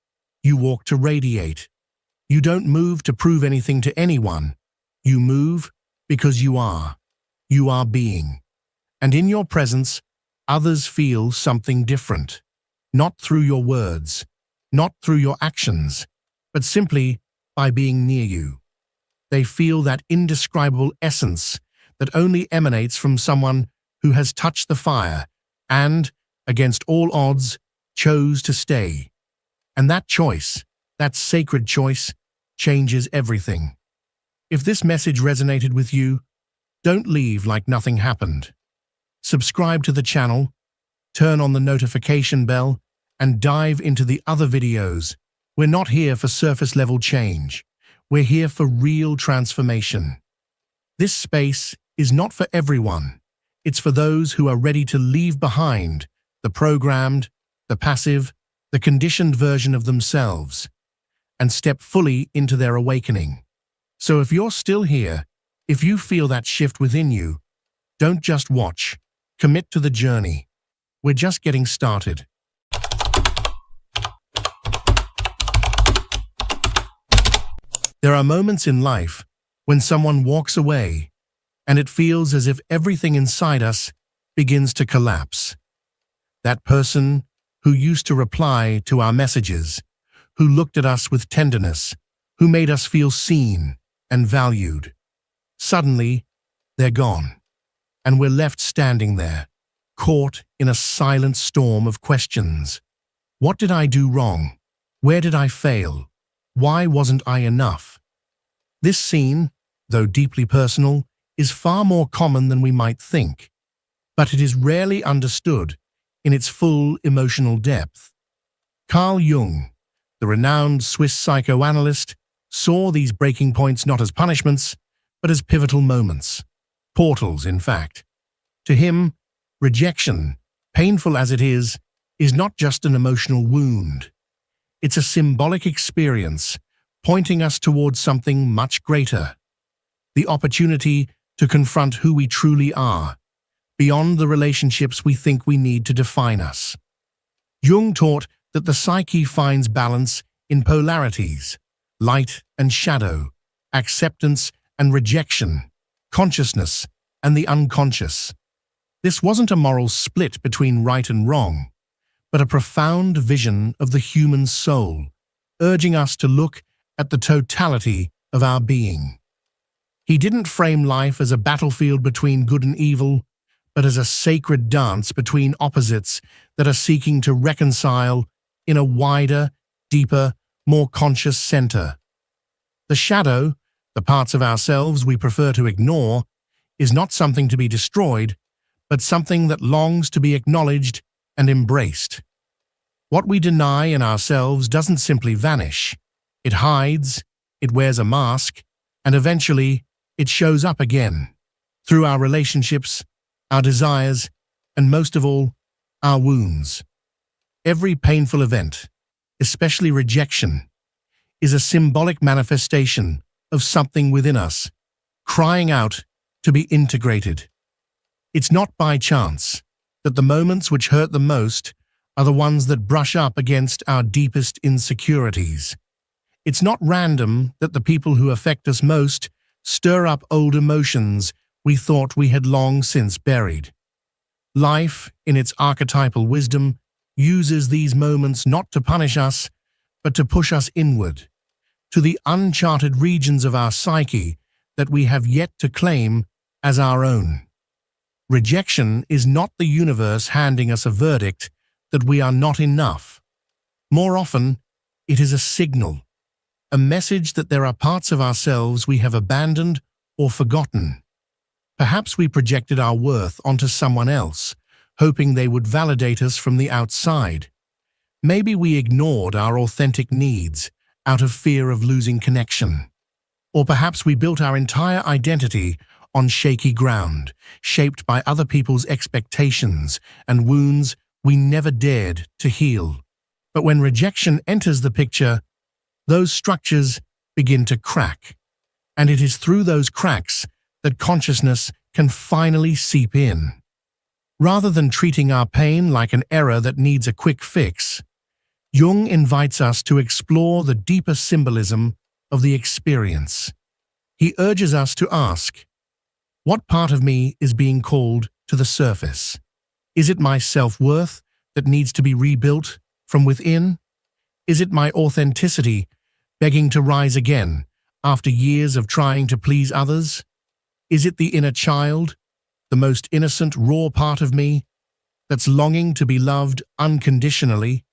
You walk to radiate. You don't move to prove anything to anyone. You move because you are. You are being. And in your presence, others feel something different. Not through your words, not through your actions, but simply by being near you. They feel that indescribable essence that only emanates from someone who has touched the fire and, against all odds, chose to stay. And that choice, that sacred choice, changes everything. If this message resonated with you, don't leave like nothing happened. Subscribe to the channel, turn on the notification bell, and dive into the other videos. We're not here for surface-level change. We're here for real transformation. This space is not for everyone. It's for those who are ready to leave behind the programmed, the passive, the conditioned version of themselves, and step fully into their awakening. So if you're still here, if you feel that shift within you, don't just watch, commit to the journey. We're just getting started. There are moments in life when someone walks away, and it feels as if everything inside us begins to collapse. That person who used to reply to our messages, who looked at us with tenderness, who made us feel seen and valued. Suddenly, they're gone, and we're left standing there, caught in a silent storm of questions. What did I do wrong? Where did I fail? Why wasn't I enough? This scene, though deeply personal, is far more common than we might think, but it is rarely understood in its full emotional depth. Carl Jung, the renowned Swiss psychoanalyst, saw these breaking points not as punishments, but as pivotal moments. Portals, in fact. To him, rejection, painful as it is not just an emotional wound. It's a symbolic experience, pointing us towards something much greater. The opportunity to confront who we truly are, beyond the relationships we think we need to define us. Jung taught that the psyche finds balance in polarities, light and shadow, acceptance and rejection, consciousness and the unconscious. This wasn't a moral split between right and wrong, but a profound vision of the human soul, urging us to look at the totality of our being. He didn't frame life as a battlefield between good and evil, but as a sacred dance between opposites that are seeking to reconcile in a wider, deeper, more conscious center. The shadow, the parts of ourselves we prefer to ignore, is not something to be destroyed, but something that longs to be acknowledged and embraced. What we deny in ourselves doesn't simply vanish. It hides, it wears a mask, and eventually it shows up again, through our relationships, our desires, and most of all, our wounds. Every painful event, especially rejection, is a symbolic manifestation of something within us, crying out to be integrated. It's not by chance that the moments which hurt the most are the ones that brush up against our deepest insecurities. It's not random that the people who affect us most stir up old emotions we thought we had long since buried. Life, in its archetypal wisdom, uses these moments not to punish us, but to push us inward, to the uncharted regions of our psyche that we have yet to claim as our own. Rejection is not the universe handing us a verdict that we are not enough. More often, it is a signal, a message that there are parts of ourselves we have abandoned or forgotten. Perhaps we projected our worth onto someone else, hoping they would validate us from the outside. Maybe we ignored our authentic needs out of fear of losing connection. Or perhaps we built our entire identity on shaky ground, shaped by other people's expectations and wounds we never dared to heal. But when rejection enters the picture, those structures begin to crack. And it is through those cracks that consciousness can finally seep in. Rather than treating our pain like an error that needs a quick fix, Jung invites us to explore the deeper symbolism of the experience. He urges us to ask, what part of me is being called to the surface? Is it my self-worth that needs to be rebuilt from within? Is it my authenticity begging to rise again after years of trying to please others? Is it the inner child, the most innocent, raw part of me, that's longing to be loved unconditionally?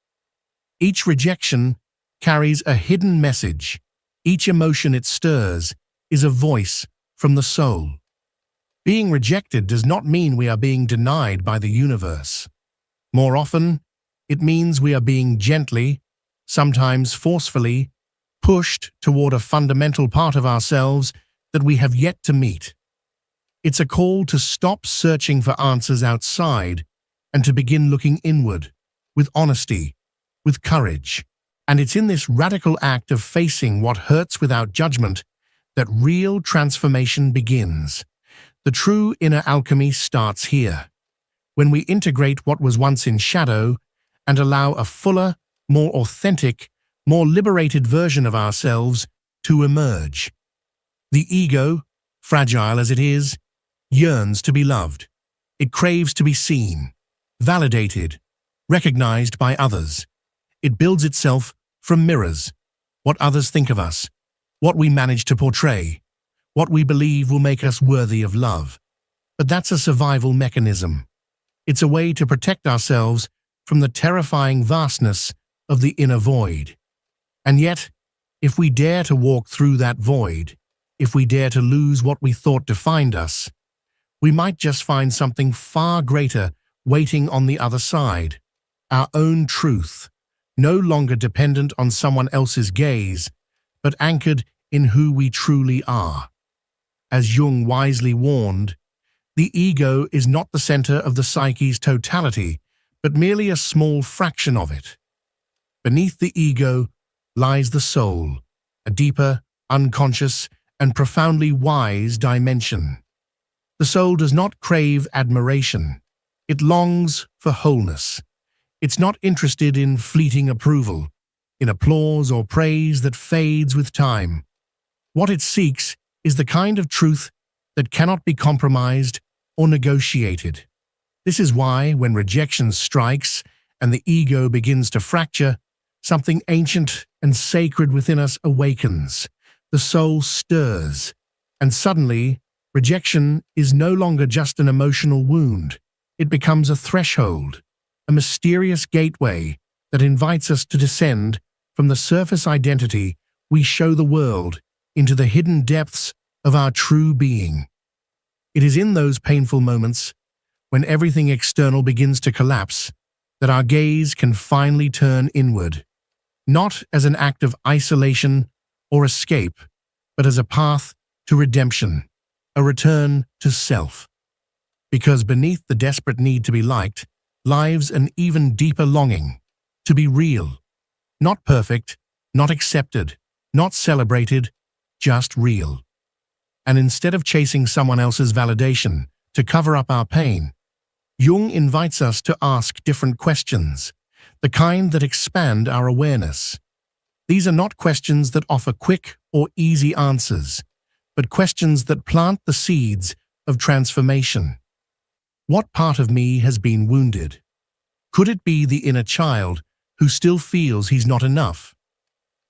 Each rejection carries a hidden message. Each emotion it stirs is a voice from the soul. Being rejected does not mean we are being denied by the universe. More often, it means we are being gently, sometimes forcefully, pushed toward a fundamental part of ourselves that we have yet to meet. It's a call to stop searching for answers outside and to begin looking inward, with honesty, with courage. And it's in this radical act of facing what hurts without judgment that real transformation begins. The true inner alchemy starts here, when we integrate what was once in shadow and allow a fuller, more authentic, more liberated version of ourselves to emerge. The ego, fragile as it is, yearns to be loved. It craves to be seen, validated, recognized by others. It builds itself from mirrors, what others think of us, what we manage to portray, what we believe will make us worthy of love. But that's a survival mechanism. It's a way to protect ourselves from the terrifying vastness of the inner void. And yet, if we dare to walk through that void, if we dare to lose what we thought defined us, we might just find something far greater waiting on the other side. Our own truth, no longer dependent on someone else's gaze, but anchored in who we truly are. As Jung wisely warned, the ego is not the center of the psyche's totality, but merely a small fraction of it. Beneath the ego lies the soul, a deeper, unconscious, and profoundly wise dimension. The soul does not crave admiration. It longs for wholeness. It's not interested in fleeting approval, in applause or praise that fades with time. What it seeks is the kind of truth that cannot be compromised or negotiated. This is why, when rejection strikes and the ego begins to fracture, something ancient and sacred within us awakens. The soul stirs, and suddenly, rejection is no longer just an emotional wound. It becomes a threshold, a mysterious gateway that invites us to descend from the surface identity we show the world into the hidden depths of our true being. It is in those painful moments, when everything external begins to collapse, that our gaze can finally turn inward, not as an act of isolation or escape, but as a path to redemption, a return to self. Because beneath the desperate need to be liked lies an even deeper longing to be real, not perfect, not accepted, not celebrated, just real. And instead of chasing someone else's validation to cover up our pain, Jung invites us to ask different questions, the kind that expand our awareness. These are not questions that offer quick or easy answers, but questions that plant the seeds of transformation. What part of me has been wounded? Could it be the inner child who still feels he's not enough?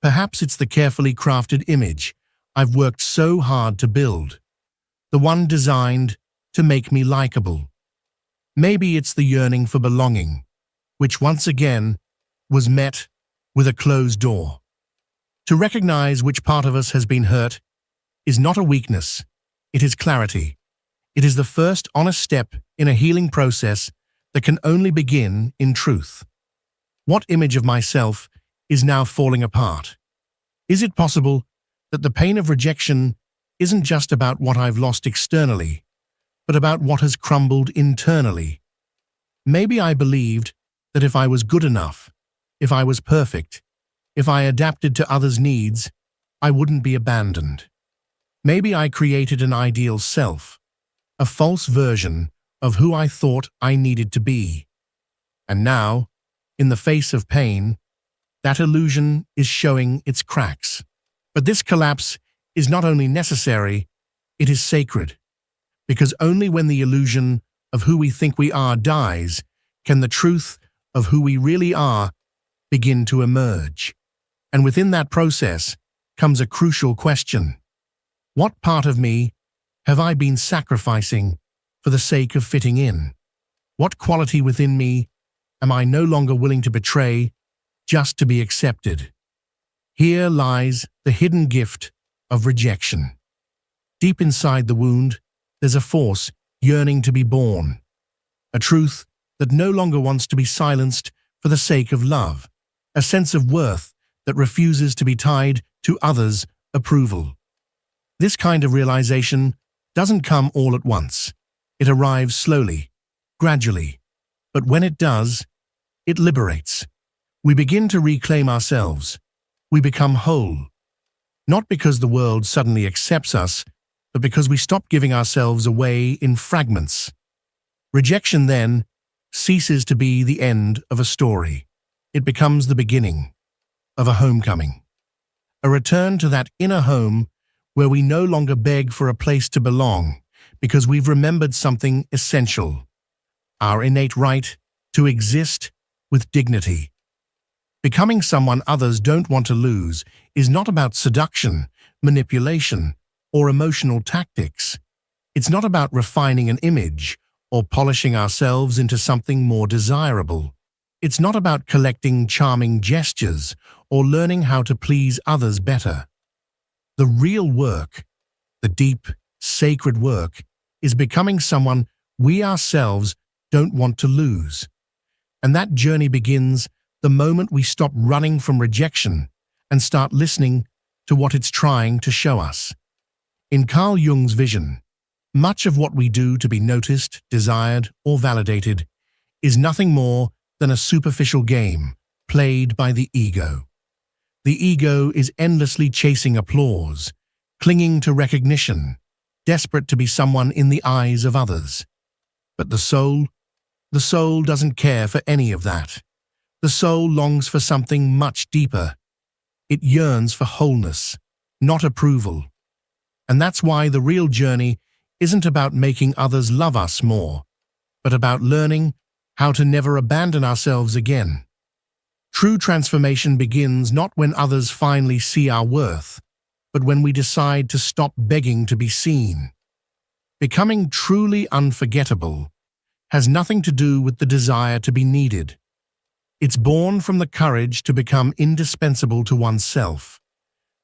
Perhaps it's the carefully crafted image I've worked so hard to build, the one designed to make me likable. Maybe it's the yearning for belonging, which once again was met with a closed door. To recognize which part of us has been hurt is not a weakness, it is clarity. It is the first honest step in a healing process that can only begin in truth. What image of myself is now falling apart? Is it possible that the pain of rejection isn't just about what I've lost externally, but about what has crumbled internally? Maybe I believed that if I was good enough, if I was perfect, if I adapted to others' needs, I wouldn't be abandoned. Maybe I created an ideal self, a false version of who I thought I needed to be. And now, in the face of pain, that illusion is showing its cracks. But this collapse is not only necessary, it is sacred. Because only when the illusion of who we think we are dies, can the truth of who we really are begin to emerge. And within that process comes a crucial question. What part of me have I been sacrificing for the sake of fitting in? What quality within me am I no longer willing to betray just to be accepted? Here lies the hidden gift of rejection. Deep inside the wound, there's a force yearning to be born, a truth that no longer wants to be silenced for the sake of love, a sense of worth that refuses to be tied to others' approval. This kind of realization doesn't come all at once. It arrives slowly, gradually, but when it does, it liberates. We begin to reclaim ourselves. We become whole. Not because the world suddenly accepts us, but because we stop giving ourselves away in fragments. Rejection, then, ceases to be the end of a story. It becomes the beginning of a homecoming. A return to that inner home where we no longer beg for a place to belong because we've remembered something essential, our innate right to exist with dignity. Becoming someone others don't want to lose is not about seduction, manipulation, or emotional tactics. It's not about refining an image or polishing ourselves into something more desirable. It's not about collecting charming gestures or learning how to please others better. The real work, the deep, sacred work, is becoming someone we ourselves don't want to lose. And that journey begins the moment we stop running from rejection and start listening to what it's trying to show us. In Carl Jung's vision, much of what we do to be noticed, desired, or validated is nothing more than a superficial game played by the ego. The ego is endlessly chasing applause, clinging to recognition, desperate to be someone in the eyes of others. But the soul doesn't care for any of that. The soul longs for something much deeper. It yearns for wholeness, not approval. And that's why the real journey isn't about making others love us more, but about learning how to never abandon ourselves again. True transformation begins not when others finally see our worth, but when we decide to stop begging to be seen. Becoming truly unforgettable has nothing to do with the desire to be needed. It's born from the courage to become indispensable to oneself,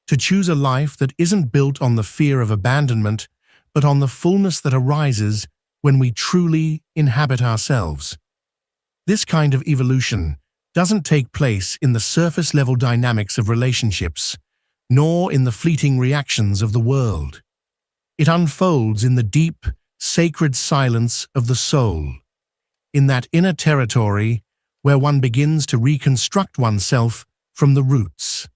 to choose a life that isn't built on the fear of abandonment, but on the fullness that arises when we truly inhabit ourselves. This kind of evolution doesn't take place in the surface-level dynamics of relationships, nor in the fleeting reactions of the world. It unfolds in the deep, sacred silence of the soul, in that inner territory where one begins to reconstruct oneself from the roots,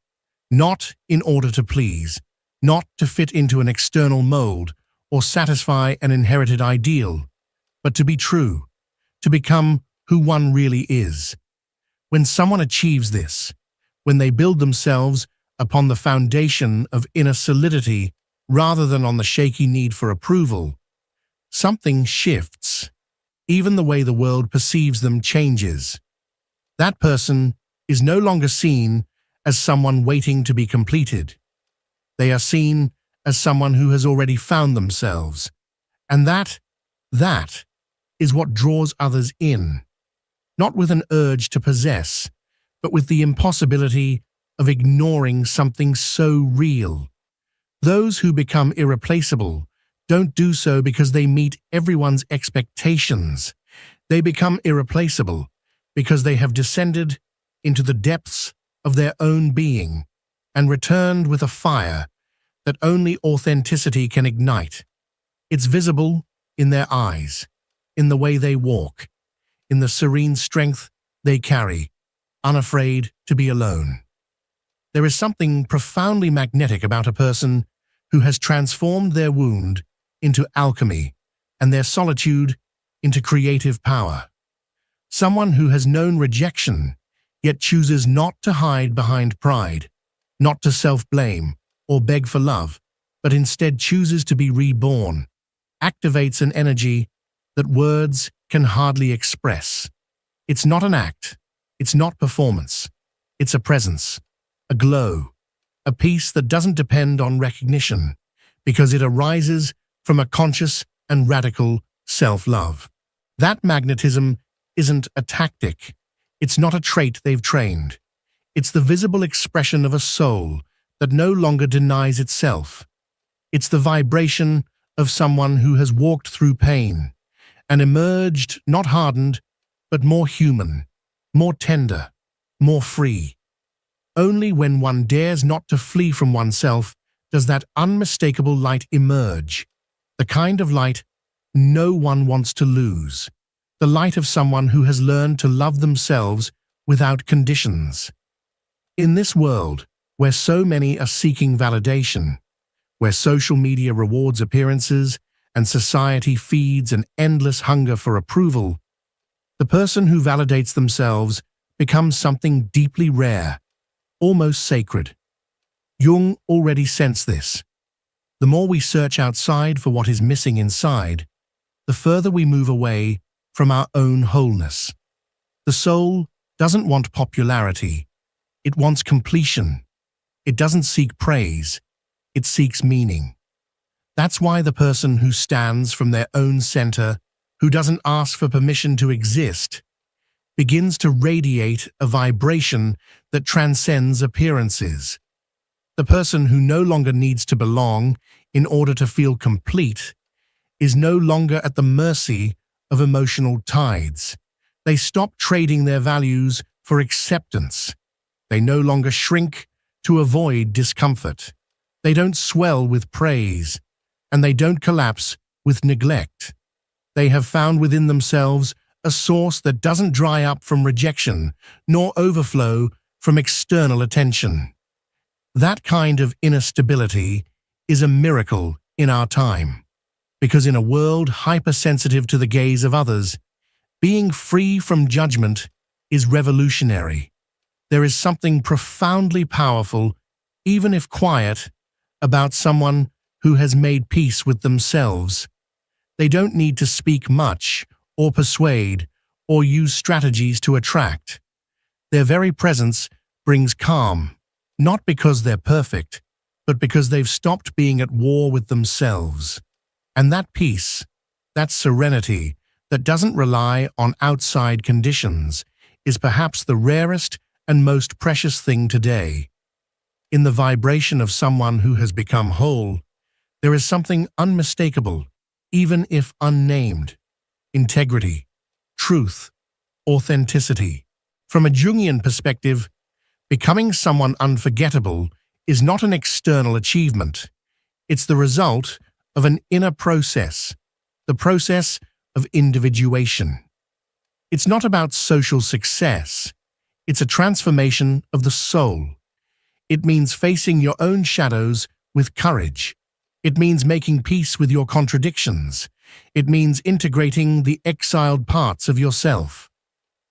not in order to please, not to fit into an external mold or satisfy an inherited ideal, but to be true, to become who one really is. When someone achieves this, when they build themselves upon the foundation of inner solidity rather than on the shaky need for approval, something shifts. Even the way the world perceives them changes. That person is no longer seen as someone waiting to be completed. They are seen as someone who has already found themselves. And that is what draws others in, not with an urge to possess, but with the impossibility of ignoring something so real. Those who become irreplaceable don't do so because they meet everyone's expectations. They become irreplaceable because they have descended into the depths of their own being and returned with a fire that only authenticity can ignite. It's visible in their eyes, in the way they walk, in the serene strength they carry, unafraid to be alone. There is something profoundly magnetic about a person who has transformed their wound into alchemy and their solitude into creative power. Someone who has known rejection, yet chooses not to hide behind pride, not to self-blame or beg for love, but instead chooses to be reborn, activates an energy that words can hardly express. It's not an act, it's not performance, it's a presence, a glow, a peace that doesn't depend on recognition, because it arises from a conscious and radical self-love. That magnetism isn't a tactic. It's not a trait they've trained. It's the visible expression of a soul that no longer denies itself. It's the vibration of someone who has walked through pain and emerged not hardened, but more human, more tender, more free. Only when one dares not to flee from oneself does that unmistakable light emerge, the kind of light no one wants to lose, the light of someone who has learned to love themselves without conditions. In this world, where so many are seeking validation, where social media rewards appearances and society feeds an endless hunger for approval, the person who validates themselves becomes something deeply rare, almost sacred. Jung already sensed this. The more we search outside for what is missing inside, the further we move away from our own wholeness. The soul doesn't want popularity. It wants completion. It doesn't seek praise. It seeks meaning. That's why the person who stands from their own center, who doesn't ask for permission to exist, begins to radiate a vibration that transcends appearances. The person who no longer needs to belong in order to feel complete is no longer at the mercy of emotional tides. They stop trading their values for acceptance. They no longer shrink to avoid discomfort. They don't swell with praise, and they don't collapse with neglect. They have found within themselves a source that doesn't dry up from rejection, nor overflow from external attention. That kind of inner stability is a miracle in our time, because in a world hypersensitive to the gaze of others, being free from judgment is revolutionary. There is something profoundly powerful, even if quiet, about someone who has made peace with themselves. They don't need to speak much, or persuade, or use strategies to attract. Their very presence brings calm, not because they're perfect, but because they've stopped being at war with themselves. And that peace, that serenity that doesn't rely on outside conditions, is perhaps the rarest and most precious thing today. In the vibration of someone who has become whole, there is something unmistakable, even if unnamed: integrity, truth, authenticity. From a Jungian perspective, becoming someone unforgettable is not an external achievement. It's the result of an inner process, the process of individuation. It's not about social success. It's a transformation of the soul. It means facing your own shadows with courage. It means making peace with your contradictions. It means integrating the exiled parts of yourself.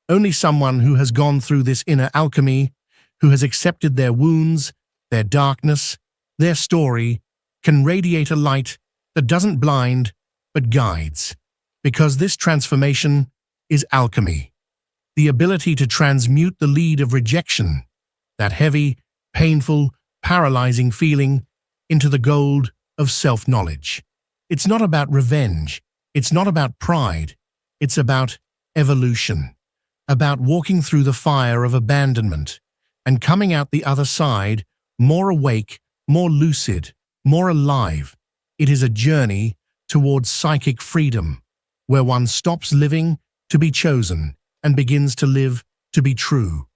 Only someone who has gone through this inner alchemy, who has accepted their wounds, their darkness, their story, can radiate a light that doesn't blind, but guides. Because this transformation is alchemy. The ability to transmute the lead of rejection, that heavy, painful, paralyzing feeling, into the gold of self-knowledge. It's not about revenge. It's not about pride. It's about evolution. About walking through the fire of abandonment and coming out the other side more awake, more lucid, more alive. It is a journey towards psychic freedom, where one stops living to be chosen and begins to live to be true.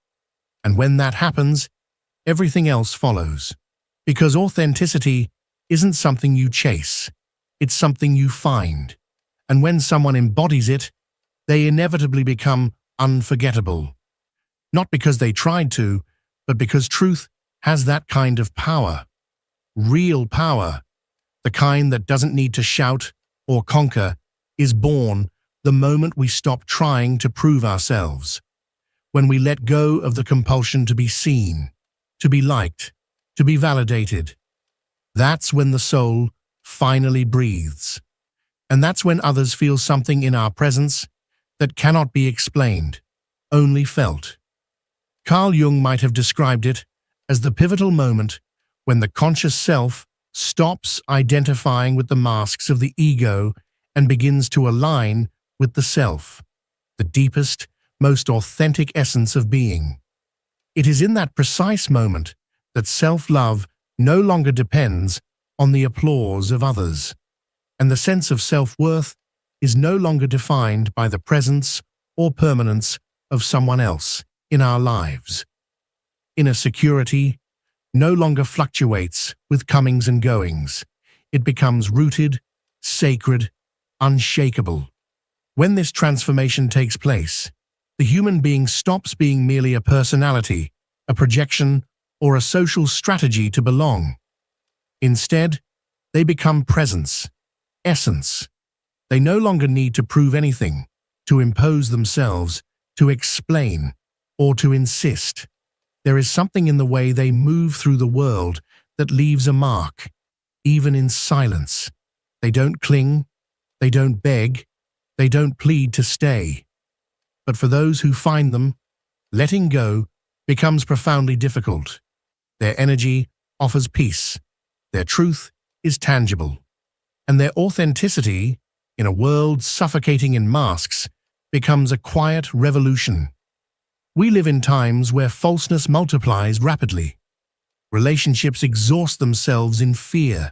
And when that happens, everything else follows. Because authenticity isn't something you chase, it's something you find. And when someone embodies it, they inevitably become unforgettable. Not because they tried to, but because truth has that kind of power. Real power, the kind that doesn't need to shout or conquer, is born the moment we stop trying to prove ourselves. When we let go of the compulsion to be seen, to be liked, to be validated. That's when the soul finally breathes. And that's when others feel something in our presence that cannot be explained, only felt. Carl Jung might have described it as the pivotal moment when the conscious self stops identifying with the masks of the ego and begins to align with the self, the deepest, most authentic essence of being. It is in that precise moment that self-love no longer depends on the applause of others, and the sense of self-worth is no longer defined by the presence or permanence of someone else in our lives. Inner security no longer fluctuates with comings and goings. It becomes rooted, sacred, unshakable. When this transformation takes place, the human being stops being merely a personality, a projection, or a social strategy to belong. Instead, they become presence, essence. They no longer need to prove anything, to impose themselves, to explain, or to insist. There is something in the way they move through the world that leaves a mark, even in silence. They don't cling, they don't beg, they don't plead to stay. But for those who find them, letting go becomes profoundly difficult. Their energy offers peace, their truth is tangible, and their authenticity, in a world suffocating in masks, becomes a quiet revolution. We live in times where falseness multiplies rapidly. Relationships exhaust themselves in fear,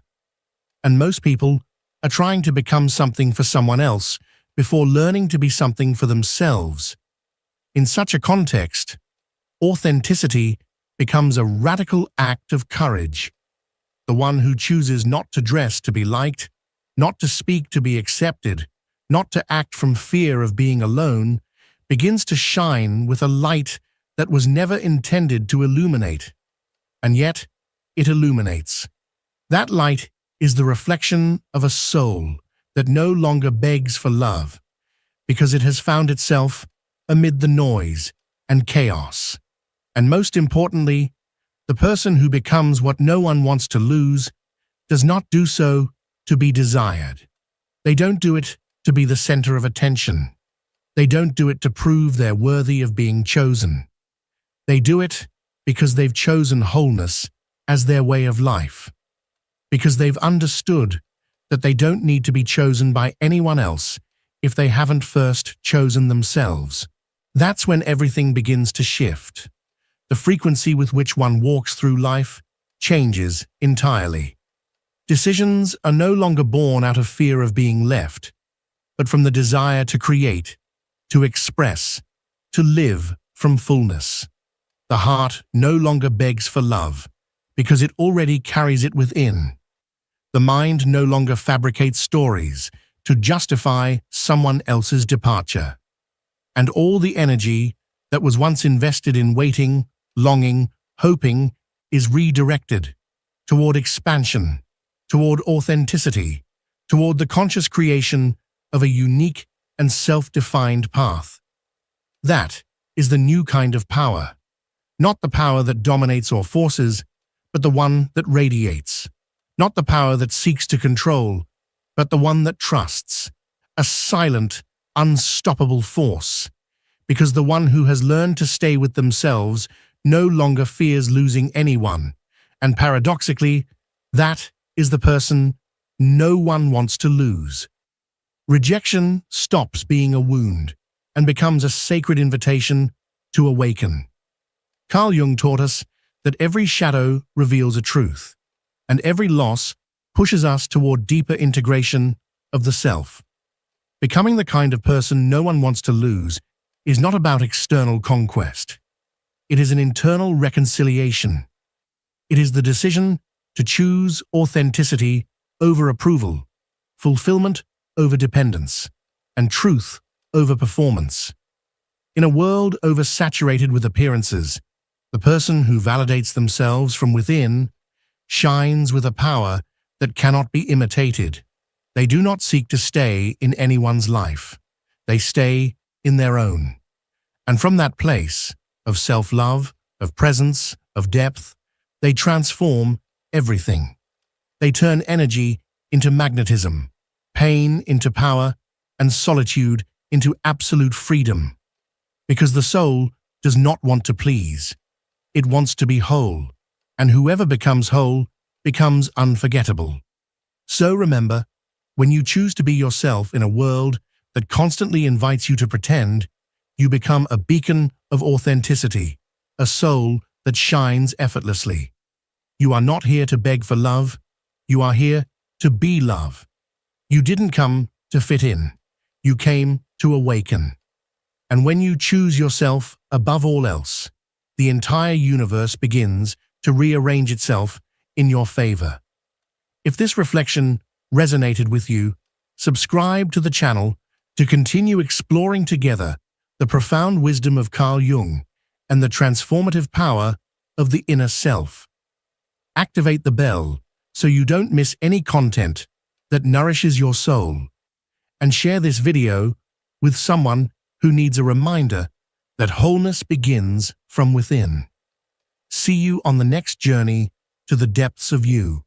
and most people are trying to become something for someone else before learning to be something for themselves. In such a context, authenticity becomes a radical act of courage. The one who chooses not to dress to be liked, not to speak to be accepted, not to act from fear of being alone, begins to shine with a light that was never intended to illuminate. And yet, it illuminates. That light is the reflection of a soul that no longer begs for love, because it has found itself amid the noise and chaos. And most importantly, the person who becomes what no one wants to lose does not do so to be desired. They don't do it to be the center of attention. They don't do it to prove they're worthy of being chosen. They do it because they've chosen wholeness as their way of life, because they've understood that they don't need to be chosen by anyone else if they haven't first chosen themselves. That's when everything begins to shift. The frequency with which one walks through life changes entirely. Decisions are no longer born out of fear of being left, but from the desire to create, to express, to live from fullness. The heart no longer begs for love, because it already carries it within. The mind no longer fabricates stories to justify someone else's departure. And all the energy that was once invested in waiting, longing, hoping is redirected toward expansion, toward authenticity, toward the conscious creation of a unique and self-defined path. That is the new kind of power, not the power that dominates or forces, but the one that radiates, not the power that seeks to control, but the one that trusts, a silent, unstoppable force, because the one who has learned to stay with themselves no longer fears losing anyone, and paradoxically, that is the person no one wants to lose. Rejection stops being a wound and becomes a sacred invitation to awaken. Carl Jung taught us that every shadow reveals a truth, and every loss pushes us toward deeper integration of the self. Becoming the kind of person no one wants to lose is not about external conquest. It is an internal reconciliation. It is the decision to choose authenticity over approval, fulfillment over dependence, and truth over performance. In a world oversaturated with appearances, the person who validates themselves from within shines with a power that cannot be imitated. They do not seek to stay in anyone's life. They stay in their own. And from that place of self-love, of presence, of depth, they transform everything. They turn energy into magnetism, pain into power, and solitude into absolute freedom. Because the soul does not want to please. It wants to be whole, and whoever becomes whole becomes unforgettable. So remember, when you choose to be yourself in a world that constantly invites you to pretend, you become a beacon of authenticity, a soul that shines effortlessly. You are not here to beg for love. You are here to be love. You didn't come to fit in. You came to awaken. And when you choose yourself above all else, the entire universe begins to rearrange itself in your favor. If this reflection resonated with you, subscribe to the channel to continue exploring together the profound wisdom of Carl Jung and the transformative power of the inner self. Activate the bell so you don't miss any content that nourishes your soul, and share this video with someone who needs a reminder that wholeness begins from within. See you on the next journey to the depths of you.